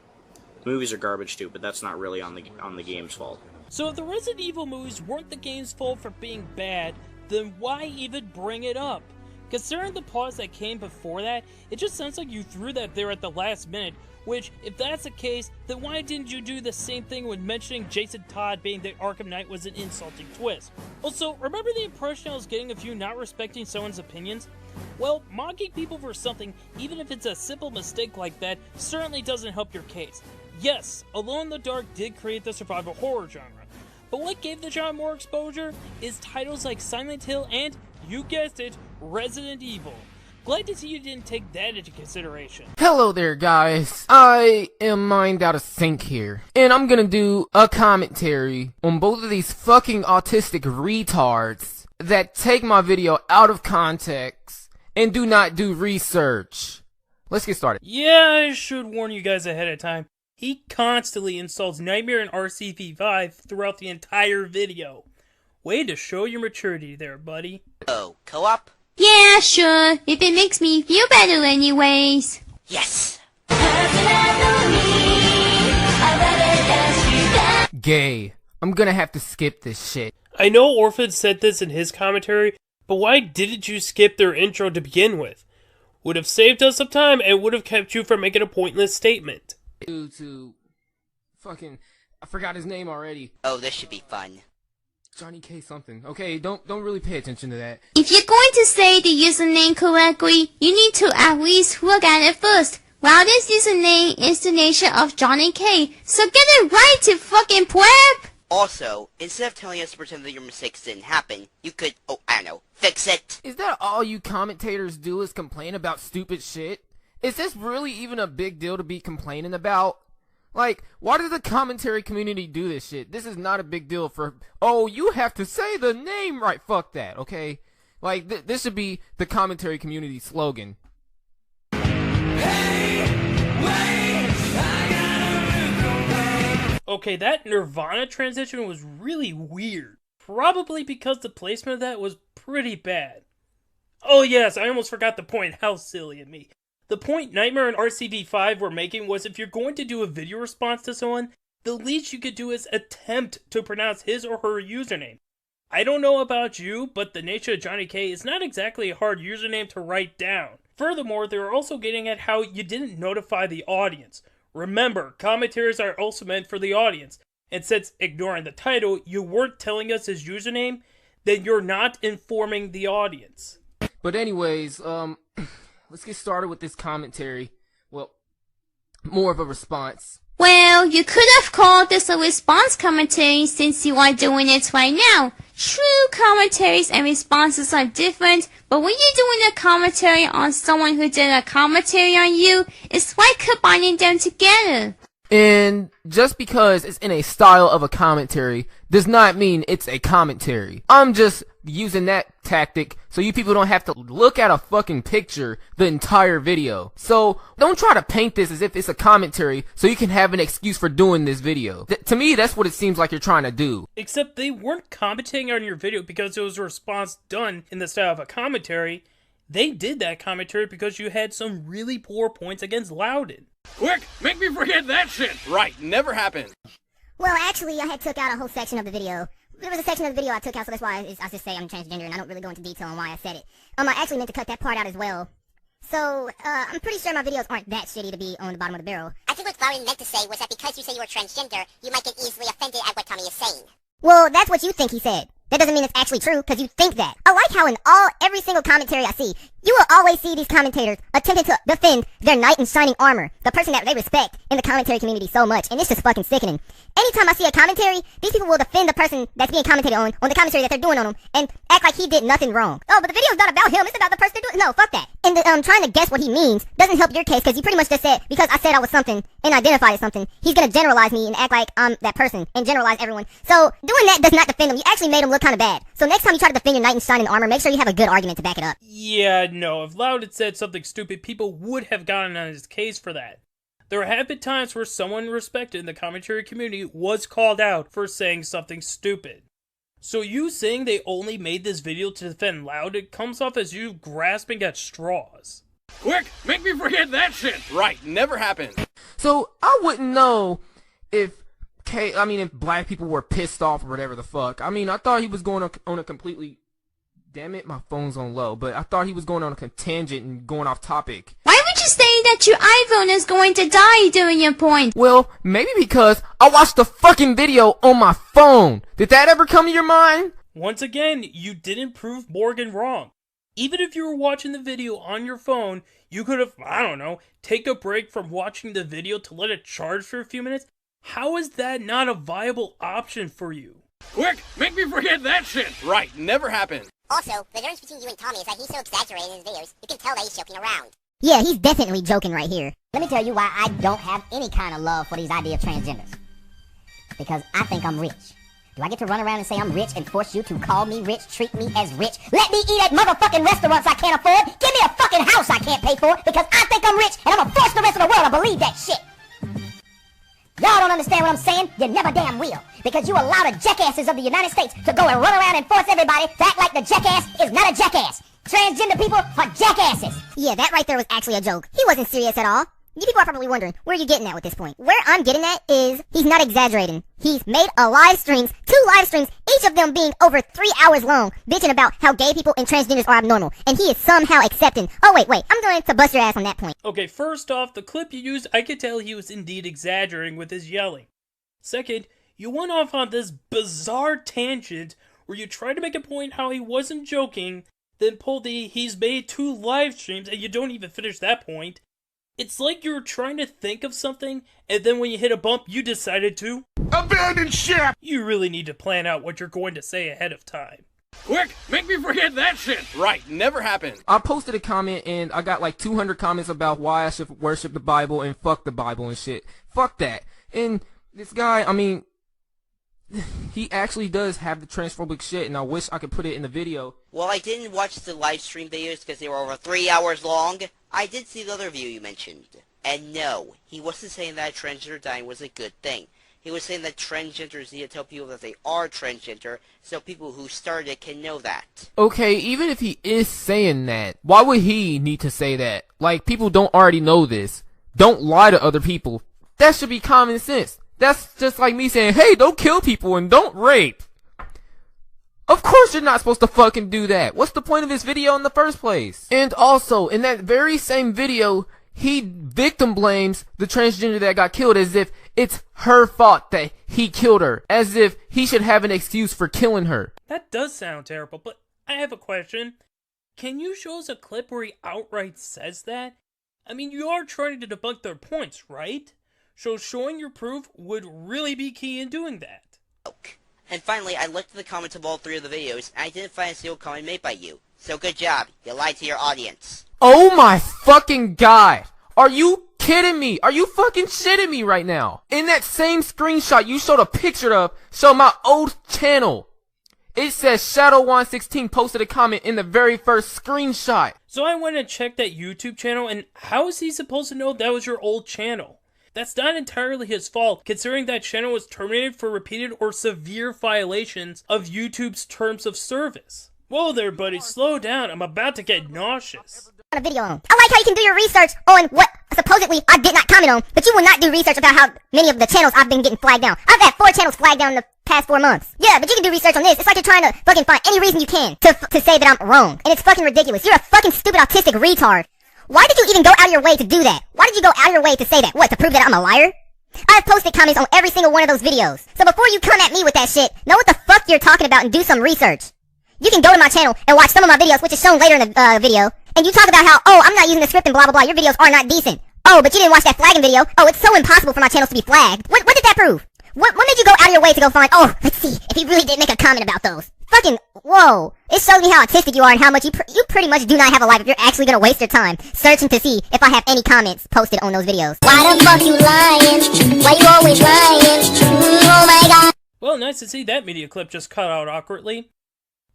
Movies are garbage too, but that's not really on the game's fault. So if the Resident Evil movies weren't the game's fault for being bad, then why even bring it up? Considering the pause that came before that, it just sounds like you threw that there at the last minute, which, if that's the case, then why didn't you do the same thing when mentioning Jason Todd being the Arkham Knight was an insulting twist? Also, remember the impression I was getting of you not respecting someone's opinions? Well, mocking people for something, even if it's a simple mistake like that, certainly doesn't help your case. Yes, Alone in the Dark did create the survival horror genre, but what gave the genre more exposure is titles like Silent Hill and, you guessed it, Resident Evil. Glad to see you didn't take that into consideration. Hello there, guys. I am mind out of sync here, and I'm gonna do a commentary on both of these fucking autistic retards that take my video out of context and do not do research. Let's get started. Yeah, I should warn you guys ahead of time. He constantly insults Nightmare and RCV5 throughout the entire video. Way to show your maturity there, buddy. Oh, co-op? Yeah, sure. If it makes me feel better anyways. Yes! Gay. I'm gonna have to skip this shit. I know Orphan said this in his commentary, but why didn't you skip their intro to begin with? Would have saved us some time and would have kept you from making a pointless statement. To fucking, I forgot his name already. Oh, this should be fun. Johnny K something. Okay, don't really pay attention to that. If you're going to say the username correctly, you need to at least look at it first. Well, this username is the nature of Johnny K, so get it right to fucking pleb! Also, instead of telling us to pretend that your mistakes didn't happen, you could, oh, I don't know, fix it. Is that all you commentators do is complain about stupid shit? Is this really even a big deal to be complaining about? Like, why does the commentary community do this shit? This is not a big deal for, oh, you have to say the name right. Fuck that, okay? Like, this should be the commentary community slogan. Okay, that Nirvana transition was really weird. Probably because the placement of that was pretty bad. Oh yes, I almost forgot the point. How silly of me. The point Nightmare and RCV5 were making was if you're going to do a video response to someone, the least you could do is attempt to pronounce his or her username. I don't know about you, but the nature of Johnny K is not exactly a hard username to write down. Furthermore, they were also getting at how you didn't notify the audience. Remember, commentaries are also meant for the audience, and since, ignoring the title, you weren't telling us his username, then you're not informing the audience. But anyways, let's get started with this commentary. Well, more of a response. Well, you could have called this a response commentary since you are doing it right now. True commentaries and responses are different, but when you're doing a commentary on someone who did a commentary on you, it's like combining them together. And just because it's in a style of a commentary does not mean it's a commentary. I'm just using that tactic so you people don't have to look at a fucking picture the entire video. So don't try to paint this as if it's a commentary so you can have an excuse for doing this video. To me, that's what it seems like you're trying to do. Except they weren't commenting on your video because it was a response done in the style of a commentary. They did that commentary because you had some really poor points against Loudon. Quick, make me forget that shit! Right, never happened. Well, actually, I had took out a whole section of the video. There was a section of the video I took out, so that's why I just say I'm transgender, and I don't really go into detail on why I said it. I actually meant to cut that part out as well. So, I'm pretty sure my videos aren't that shitty to be on the bottom of the barrel. I think what Lauren meant to say was that because you say you were transgender, you might get easily offended at what Tommy is saying. Well, that's what you think he said. That doesn't mean it's actually true, because you think that. I like how in every single commentary I see, you will always see these commentators attempting to defend their knight in shining armor, the person that they respect in the commentary community so much, and it's just fucking sickening. Anytime I see a commentary, these people will defend the person that's being commentated on the commentary that they're doing on him, and act like he did nothing wrong. Oh, but the video's not about him, it's about the person doing it. No, fuck that. And trying to guess what he means doesn't help your case, because you pretty much just said, because I said I was something, and identified as something, he's gonna generalize me and act like I'm that person, and generalize everyone. So, doing that does not defend him. You actually made him look kinda bad. So next time you try to defend your knight in shining armor, make sure you have a good argument to back it up. Yeah, no, if Loud had said something stupid, people would have gotten on his case for that. There have been times where someone respected in the commentary community was called out for saying something stupid. So you saying they only made this video to defend Loud, it comes off as you grasping at straws. Quick, make me forget that shit! Right, never happened. So I wouldn't know if black people were pissed off or whatever the fuck. I mean, I thought he was going on a completely... Damn it, my phone's on low. But I thought he was going on a tangent and going off topic. Why would you say that your iPhone is going to die during your point? Well, maybe because I watched the fucking video on my phone. Did that ever come to your mind? Once again, you didn't prove Morgan wrong. Even if you were watching the video on your phone, you could have, I don't know, take a break from watching the video to let it charge for a few minutes. How is that not a viable option for you? Quick, make me forget that shit! Right, never happened. Also, the difference between you and Tommy is that he's so exaggerated in his videos, you can tell that he's joking around. Yeah, he's definitely joking right here. Let me tell you why I don't have any kind of love for these idea of transgenders. Because I think I'm rich. Do I get to run around and say I'm rich and force you to call me rich, treat me as rich? Let me eat at motherfucking restaurants I can't afford? Give me a fucking house I can't pay for because I think I'm rich and I'm gonna force the rest of the world to believe that shit. Y'all don't understand what I'm saying? You never damn will. Because you allow the jackasses of the United States to go and run around and force everybody to act like the jackass is not a jackass. Transgender people are jackasses. Yeah, that right there was actually a joke. He wasn't serious at all. You people are probably wondering, where are you getting at with this point? Where I'm getting at is, he's not exaggerating. He's made two live streams, each of them being over 3 hours long, bitching about how gay people and transgenders are abnormal. And he is somehow accepting. Oh, wait, I'm going to bust your ass on that point. Okay, first off, the clip you used, I could tell he was indeed exaggerating with his yelling. Second, you went off on this bizarre tangent where you tried to make a point how he wasn't joking, then pulled the he's made 2 live streams and you don't even finish that point. It's like you were trying to think of something, and then when you hit a bump, you decided to abandon ship! You really need to plan out what you're going to say ahead of time. Quick, make me forget that shit! Right, never happened. I posted a comment, and I got like 200 comments about why I should worship the Bible and fuck the Bible and shit. Fuck that. And this guy, I mean, he actually does have the transphobic shit, and I wish I could put it in the video. Well, I didn't watch the live stream videos because they were over 3 hours long. I did see the other video you mentioned. And no, he wasn't saying that transgender dying was a good thing. He was saying that transgenders need to tell people that they are transgender so people who started it can know that. Okay, even if he is saying that, why would he need to say that? Like, people don't already know this. Don't lie to other people. That should be common sense. That's just like me saying, hey, don't kill people and don't rape. Of course you're not supposed to fucking do that. What's the point of this video in the first place? And also, in that very same video, he victim blames the transgender that got killed as if it's her fault that he killed her. As if he should have an excuse for killing her. That does sound terrible, but I have a question. Can you show us a clip where he outright says that? I mean, you are trying to debunk their points, right? so showing your proof would really be key in doing that. And finally, I looked at the comments of all 3 of the videos, and I didn't find a single comment made by you. So good job. You lied to your audience. Oh my fucking god! Are you kidding me? Are you fucking shitting me right now? In that same screenshot you showed a picture of, showed my old channel. It says Shadow116 posted a comment in the very first screenshot. So I went and checked that YouTube channel, and how is he supposed to know that was your old channel? That's not entirely his fault, considering that channel was terminated for repeated or severe violations of YouTube's terms of service. Whoa there, buddy, slow down. I'm about to get nauseous. A video on. I like how you can do your research on what supposedly I did not comment on, but you will not do research about how many of the channels I've been getting flagged down. I've had 4 channels flagged down in the past 4 months. Yeah, but you can do research on this. It's like you're trying to fucking find any reason you can to say that I'm wrong. And it's fucking ridiculous. You're a fucking stupid autistic retard. Why did you even go out of your way to do that? Why did you go out of your way to say that? What, to prove that I'm a liar? I've posted comments on every single one of those videos. So before you come at me with that shit, know what the fuck you're talking about and do some research. You can go to my channel and watch some of my videos, which is shown later in the video, and you talk about how, oh, I'm not using the script and blah, blah, blah, your videos are not decent. Oh, but you didn't watch that flagging video. Oh, it's so impossible for my channels to be flagged. What did that prove? What made you go out of your way to go find, oh, let's see, if he really did make a comment about those? Fucking, whoa. It shows me how autistic you are and how much you pretty much do not have a life if you're actually gonna waste your time searching to see if I have any comments posted on those videos. Why the fuck you lying? Why you always lying? Oh my god. Well, nice to see that media clip just cut out awkwardly.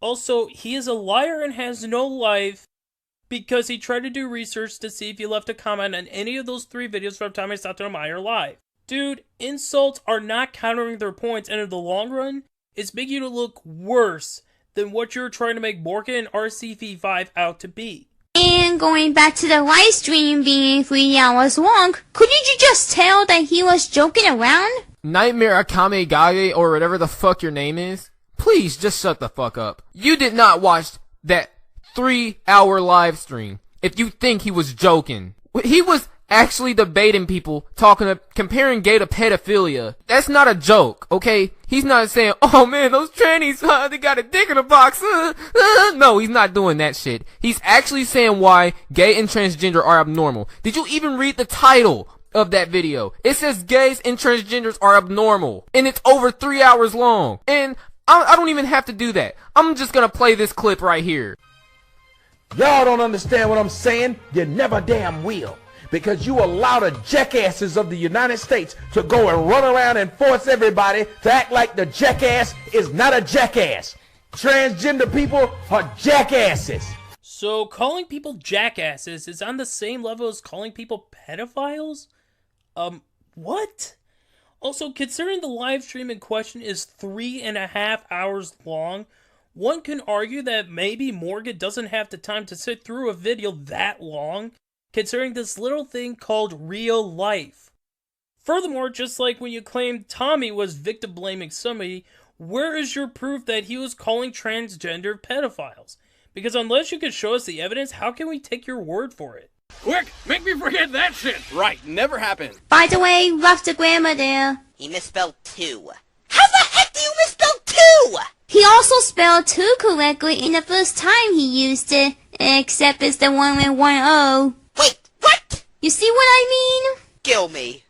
Also, he is a liar and has no life because he tried to do research to see if you left a comment on any of those 3 videos from the time I stopped on my live. Dude, insults are not countering their points, and in the long run, it's making you look worse than what you're trying to make Morgan and RCV5 out to be. And going back to the live stream being 3 hours long, couldn't you just tell that he was joking around? Nightmare Akame Gage or whatever the fuck your name is? Please, just shut the fuck up. You did not watch that 3-hour live stream if you think he was joking. He was actually debating people, comparing gay to pedophilia. That's not a joke, okay? He's not saying, oh man, those trannies, they got a dick in a box. No, he's not doing that shit. He's actually saying why gay and transgender are abnormal. Did you even read the title of that video? It says gays and transgenders are abnormal. And it's over 3 hours long. And I don't even have to do that. I'm just gonna play this clip right here. Y'all don't understand what I'm saying? You never damn will. Because you allow the jackasses of the United States to go and run around and force everybody to act like the jackass is not a jackass. Transgender people are jackasses. So calling people jackasses is on the same level as calling people pedophiles? What? Also, considering the live stream in question is 3.5 hours long, one can argue that maybe Morgan doesn't have the time to sit through a video that long, considering this little thing called real life. Furthermore, just like when you claimed Tommy was victim blaming somebody, where is your proof that he was calling transgender pedophiles? Because unless you can show us the evidence, how can we take your word for it? Quick, make me forget that shit! Right, never happened. By the way, rough the grammar there. He misspelled 2. How the heck do you misspell 2? He also spelled 2 correctly in the first time he used it, except it's the one with 1 O. Wait, what? You see what I mean? Kill me.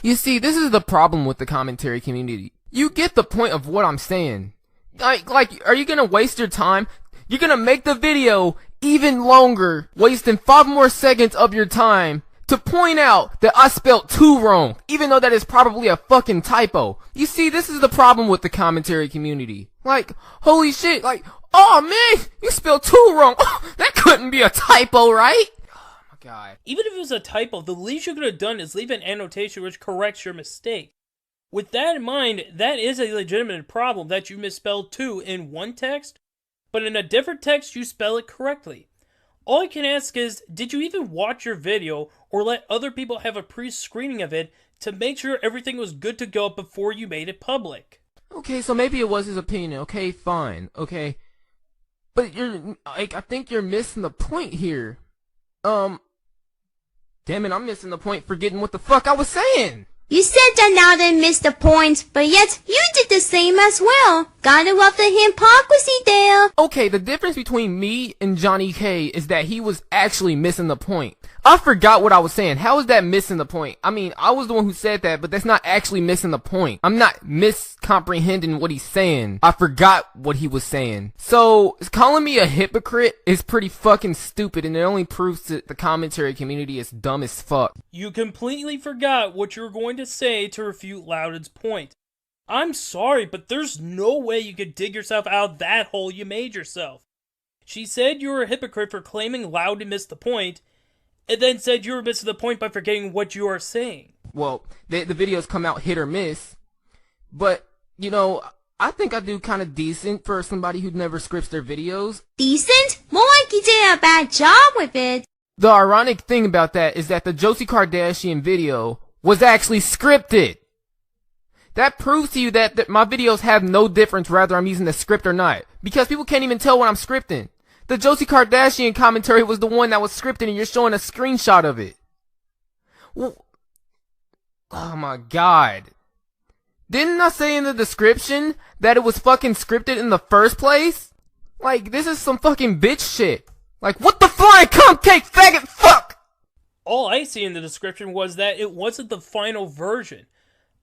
You see, this is the problem with the commentary community. You get the point of what I'm saying. Like, are you gonna waste your time? You're gonna make the video even longer, wasting 5 more seconds of your time to point out that I spelled 2 wrong, even though that is probably a fucking typo. You see, this is the problem with the commentary community. Like, holy shit, like, oh man, you spelled 2 wrong. That couldn't be a typo, right? Oh my god. Even if it was a typo, the least you could have done is leave an annotation which corrects your mistake. With that in mind, that is a legitimate problem that you misspelled 2 in one text, but in a different text you spell it correctly. All I can ask is, did you even watch your video or let other people have a pre-screening of it to make sure everything was good to go before you made it public? Okay, so maybe it was his opinion, okay, fine, okay. But I think you're missing the point here. Damn it, I'm missing the point forgetting what the fuck I was saying. You said that Loudon missed the point, but yet you did the same as well. Gotta love the hypocrisy there. Okay, the difference between me and Johnny K is that he was actually missing the point. I forgot what I was saying. How is that missing the point? I mean, I was the one who said that, but that's not actually missing the point. I'm not miscomprehending what he's saying. I forgot what he was saying. So, calling me a hypocrite is pretty fucking stupid, and it only proves that the commentary community is dumb as fuck. You completely forgot what you were going to say to refute Loudon's point. I'm sorry, but there's no way you could dig yourself out of that hole you made yourself. She said you were a hypocrite for claiming Loudon missed the point, and then said you were missing the point by forgetting what you are saying. Well, the videos come out hit or miss, but, you know, I think I do kind of decent for somebody who never scripts their videos. Decent? More like you did a bad job with it. The ironic thing about that is that the Josie Kardashian video was actually scripted. That proves to you that my videos have no difference whether I'm using the script or not, because people can't even tell when I'm scripting. The Josie Kardashian commentary was the one that was scripted, and you're showing a screenshot of it. Well, oh my god. Didn't I say in the description that it was fucking scripted in the first place? Like, this is some fucking bitch shit. Like, what the flying cupcake faggot fuck? All I see in the description was that it wasn't the final version.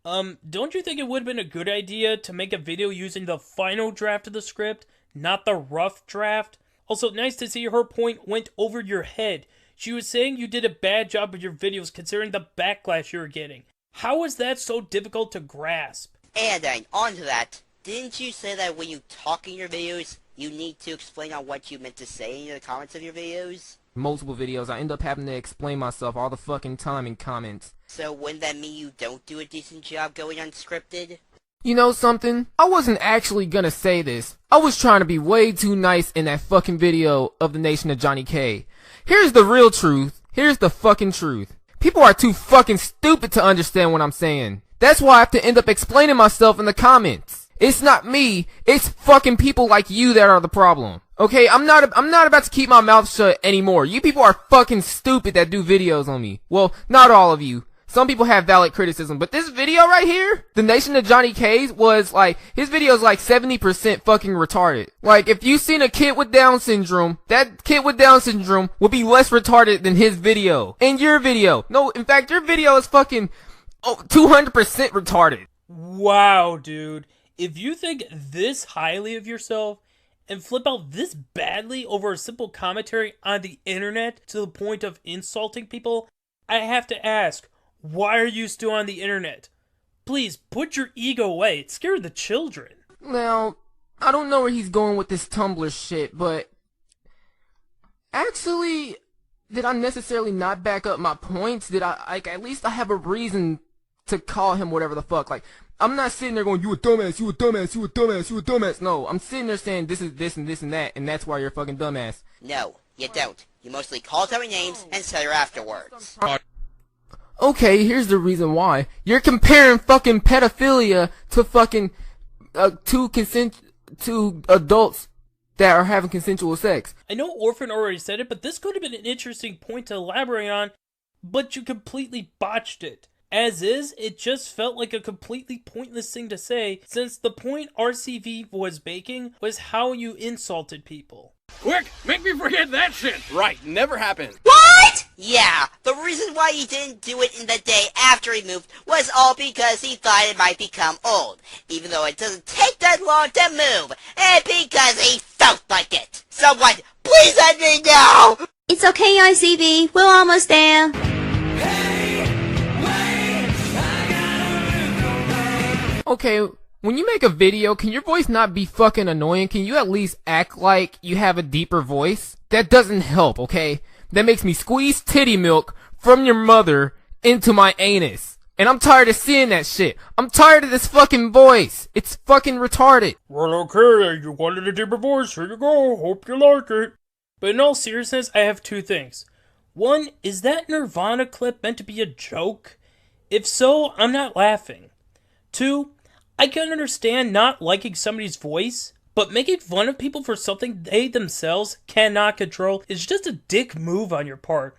Don't you think it would have been a good idea to make a video using the final draft of the script, not the rough draft? Also, nice to see her point went over your head. She was saying you did a bad job with your videos considering the backlash you were getting. How is that so difficult to grasp? And then, on to that, didn't you say that when you talk in your videos, you need to explain on what you meant to say in the comments of your videos? Multiple videos, I end up having to explain myself all the fucking time in comments. So wouldn't that mean you don't do a decent job going unscripted? You know something? I wasn't actually gonna say this. I was trying to be way too nice in that fucking video of the Nation of Johnny K. Here's the real truth. Here's the fucking truth. People are too fucking stupid to understand what I'm saying. That's why I have to end up explaining myself in the comments. It's not me, it's fucking people like you that are the problem. Okay, I'm not about to keep my mouth shut anymore. You people are fucking stupid that do videos on me. Well, not all of you. Some people have valid criticism, but this video right here, the Nation of Johnny K's, was like, his video is like 70% fucking retarded. Like, if you seen a kid with Down syndrome, that kid with Down syndrome would be less retarded than his video. And your video. No, in fact, your video is fucking 200% retarded. Wow, dude. If you think this highly of yourself, and flip out this badly over a simple commentary on the internet to the point of insulting people, I have to ask, why are you still on the internet? Please, put your ego away. It scared the children. Now, I don't know where he's going with this Tumblr shit, but actually, did I necessarily not back up my points? Did I, like, at least I have a reason to call him whatever the fuck. Like, I'm not sitting there going, you a dumbass, you a dumbass, you a dumbass, you a dumbass. No, I'm sitting there saying this is this and this and that, and that's why you're a fucking dumbass. No, you don't. You mostly call them names and say her afterwards. Okay, here's the reason why. You're comparing fucking pedophilia to fucking, to adults that are having consensual sex. I know Orphan already said it, but this could have been an interesting point to elaborate on, but you completely botched it. As is, it just felt like a completely pointless thing to say, since the point RCV was making was how you insulted people. Quick, make me forget that shit! Right, never happened. What? Yeah, the reason why he didn't do it in the day after he moved was all because he thought it might become old, even though it doesn't take that long to move, and because he felt like it. Someone, please let me know! It's okay, RCV. We're almost there. Okay, when you make a video, can your voice not be fucking annoying? Can you at least act like you have a deeper voice? That doesn't help, okay? That makes me squeeze titty milk from your mother into my anus. And I'm tired of seeing that shit. I'm tired of this fucking voice. It's fucking retarded. Well, okay, you wanted a deeper voice. Here you go. Hope you like it. But in all seriousness, I have two things. One, is that Nirvana clip meant to be a joke? If so, I'm not laughing. Two, I can understand not liking somebody's voice, but making fun of people for something they themselves cannot control is just a dick move on your part.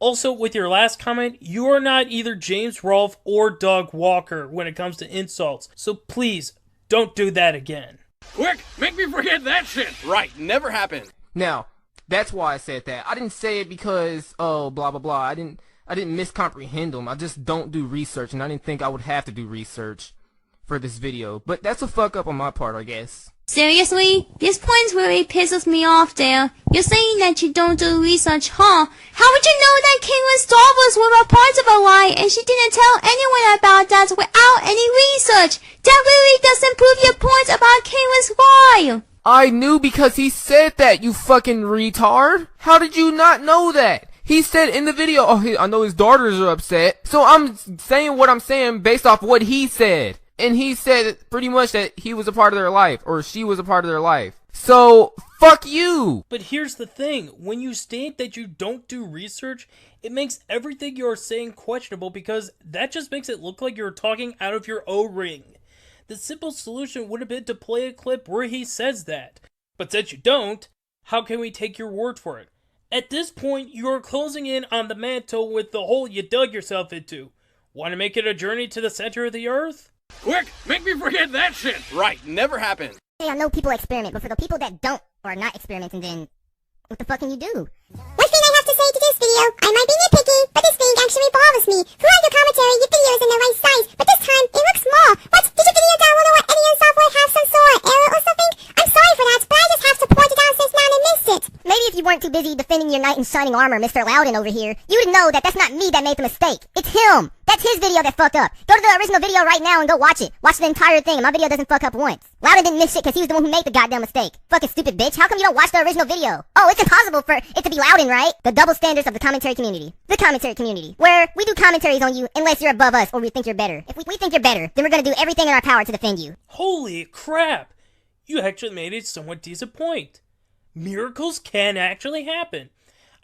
Also, with your last comment, you are not either James Rolfe or Doug Walker when it comes to insults, so please, don't do that again. Quick, make me forget that shit. Right, never happened. Now, that's why I said that. I didn't say it because, oh, blah, blah, blah. I didn't miscomprehend them. I just don't do research, and I didn't think I would have to do research for this video. But that's a fuck up on my part, I guess. Seriously? This point really pisses me off there. You're saying that you don't do research, huh? How would you know that Caitlyn's daughters were a part of a lie and she didn't tell anyone about that without any research? That really doesn't prove your point about Caitlyn's lie. I knew because he said that, you fucking retard. How did you not know that? He said in the video, oh, I know his daughters are upset. So I'm saying what I'm saying based off what he said. And he said pretty much that he was a part of their life, or she was a part of their life. So, fuck you! But here's the thing, when you state that you don't do research, it makes everything you're saying questionable because that just makes it look like you're talking out of your O-ring. The simple solution would have been to play a clip where he says that. But since you don't, how can we take your word for it? At this point, you're closing in on the mantle with the hole you dug yourself into. Want to make it a journey to the center of the earth? Quick, make me forget that shit. Right, never happened. I know people experiment, but for the people that don't or are not experimenting, then what the fuck can you do? One thing I have to say to this video, I might be nitpicky, but this thing actually bothers me. Throughout your commentary, your video is in the right size, but this time, it looks small. What? Did your video download or editing software have some sort of error or something? I'm sorry for that, but I just have to point it out since now I missed it. Maybe if you weren't too busy defending your knight in shining armor, Mr. Loudon over here, you would know that that's not me that made the mistake. It's him. That's his video that fucked up. Go to the original video right now and go watch it. Watch the entire thing, and my video doesn't fuck up once. Loudon didn't miss shit because he was the one who made the goddamn mistake. Fucking stupid bitch. How come you don't watch the original video? Oh, it's impossible for it to be Loudon, right? The double standards of the commentary community. The commentary community. Where we do commentaries on you unless you're above us or we think you're better. If we think you're better, then we're gonna do everything in our power to defend you. Holy crap! You actually made it somewhat disappoint. Miracles can actually happen.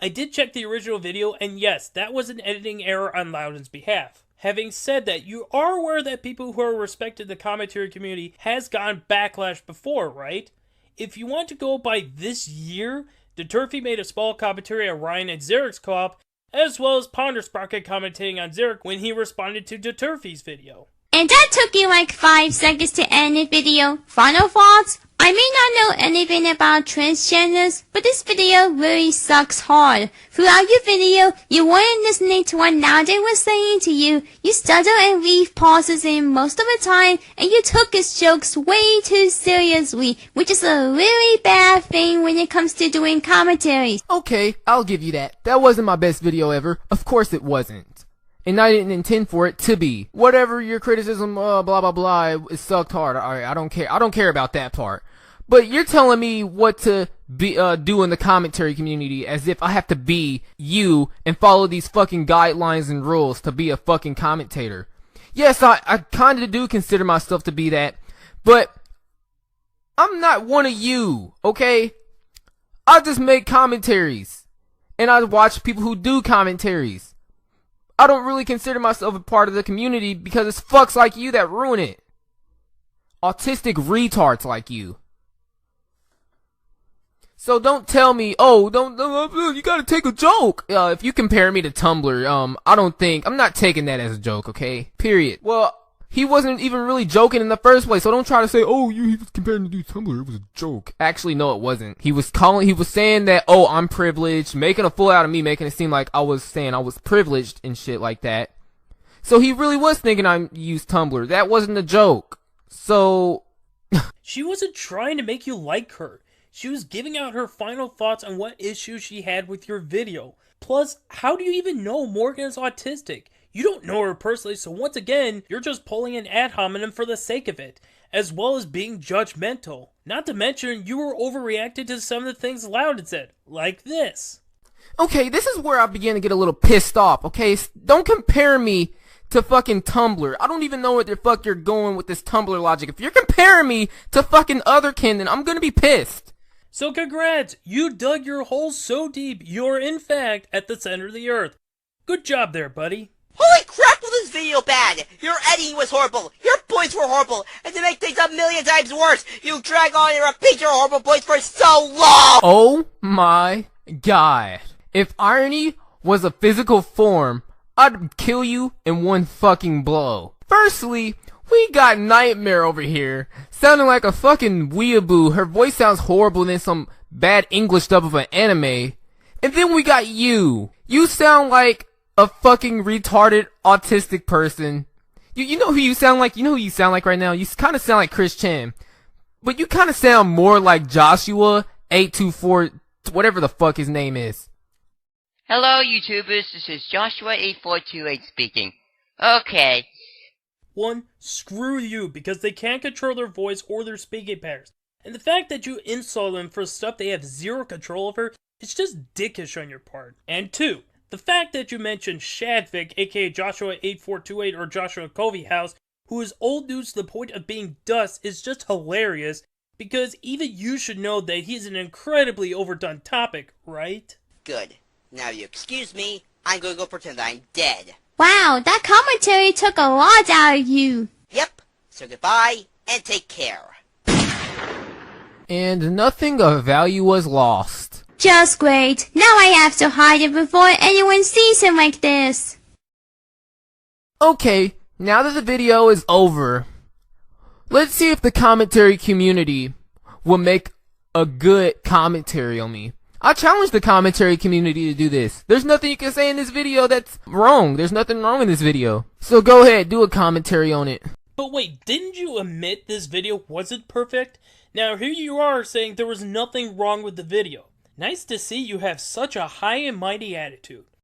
I did check the original video, and yes, that was an editing error on Loudon's behalf. Having said that, you are aware that people who are respected in the commentary community has gotten backlash before, right? If you want to go by this year, DeTurfy made a small commentary on Ryan and Zarek's co-op, as well as Pondersprocket commentating on Zarek when he responded to DeTurfy's video. And that took you like 5 seconds to end the video. Final thoughts? I may not know anything about transgenders, but this video really sucks hard. Throughout your video, you weren't listening to what Nalden was saying to you. You stutter and leave pauses in most of the time, and you took his jokes way too seriously, which is a really bad thing when it comes to doing commentaries. Okay, I'll give you that. That wasn't my best video ever. Of course it wasn't. And I didn't intend for it to be. Whatever your criticism, blah blah blah, it sucked hard. Alright, I don't care. I don't care about that part. But you're telling me what to be do in the commentary community as if I have to be you and follow these fucking guidelines and rules to be a fucking commentator. Yes, I kinda do consider myself to be that, but I'm not one of you, okay? I just make commentaries. And I watch people who do commentaries. I don't really consider myself a part of the community because it's fucks like you that ruin it. Autistic retards like you. So don't tell me, oh, don't you gotta take a joke. If you compare me to Tumblr, I'm not taking that as a joke, okay? Period. Well, he wasn't even really joking in the first place, so don't try to say, oh, he was comparing to Tumblr, it was a joke. Actually, no, it wasn't. He was saying that, oh, I'm privileged, making a fool out of me, making it seem like I was saying I was privileged and shit like that. So he really was thinking I used Tumblr. That wasn't a joke. So... She wasn't trying to make you like her. She was giving out her final thoughts on what issues she had with your video. Plus, how do you even know Morgan is autistic? You don't know her personally, so once again, you're just pulling an ad hominem for the sake of it, as well as being judgmental. Not to mention, you were overreacting to some of the things Loudon said, like this. Okay, this is where I begin to get a little pissed off, okay? Don't compare me to fucking Tumblr. I don't even know what the fuck you're going with this Tumblr logic. If you're comparing me to fucking Otherkin, then I'm gonna be pissed. So congrats, you dug your hole so deep, you're in fact at the center of the earth. Good job there, buddy. Holy crap, was this video bad! Your editing was horrible, your points were horrible, and to make things a million times worse, you drag on and repeat your horrible points for so long! Oh my god. If irony was a physical form, I'd kill you in one fucking blow. Firstly, we got Nightmare over here, sounding like a fucking weeaboo. Her voice sounds horrible in some bad English dub of an anime. And then we got you. You sound like a fucking retarded autistic person. You know who you sound like? You know who you sound like right now? You kind of sound like Chris Chan. But you kind of sound more like Joshua 824, whatever the fuck his name is. Hello, YouTubers. This is Joshua8428 speaking. Okay. 1. Screw you, because they can't control their voice or their speaking patterns. And the fact that you insult them for stuff they have zero control over, it's just dickish on your part. And 2. The fact that you mentioned Shadvik, aka Joshua8428 or Joshua Covey House, who is old news to the point of being dust, is just hilarious, because even you should know that he's an incredibly overdone topic, right? Good. Now you excuse me, I'm gonna go pretend I'm dead. Wow, that commentary took a lot out of you. Yep, so goodbye, and take care. And nothing of value was lost. Just great. Now I have to hide it before anyone sees him like this. Okay, now that the video is over, let's see if the commentary community will make a good commentary on me. I challenge the commentary community to do this. There's nothing you can say in this video that's wrong. There's nothing wrong in this video. So go ahead, do a commentary on it. But wait, didn't you admit this video wasn't perfect? Now here you are saying there was nothing wrong with the video. Nice to see you have such a high and mighty attitude.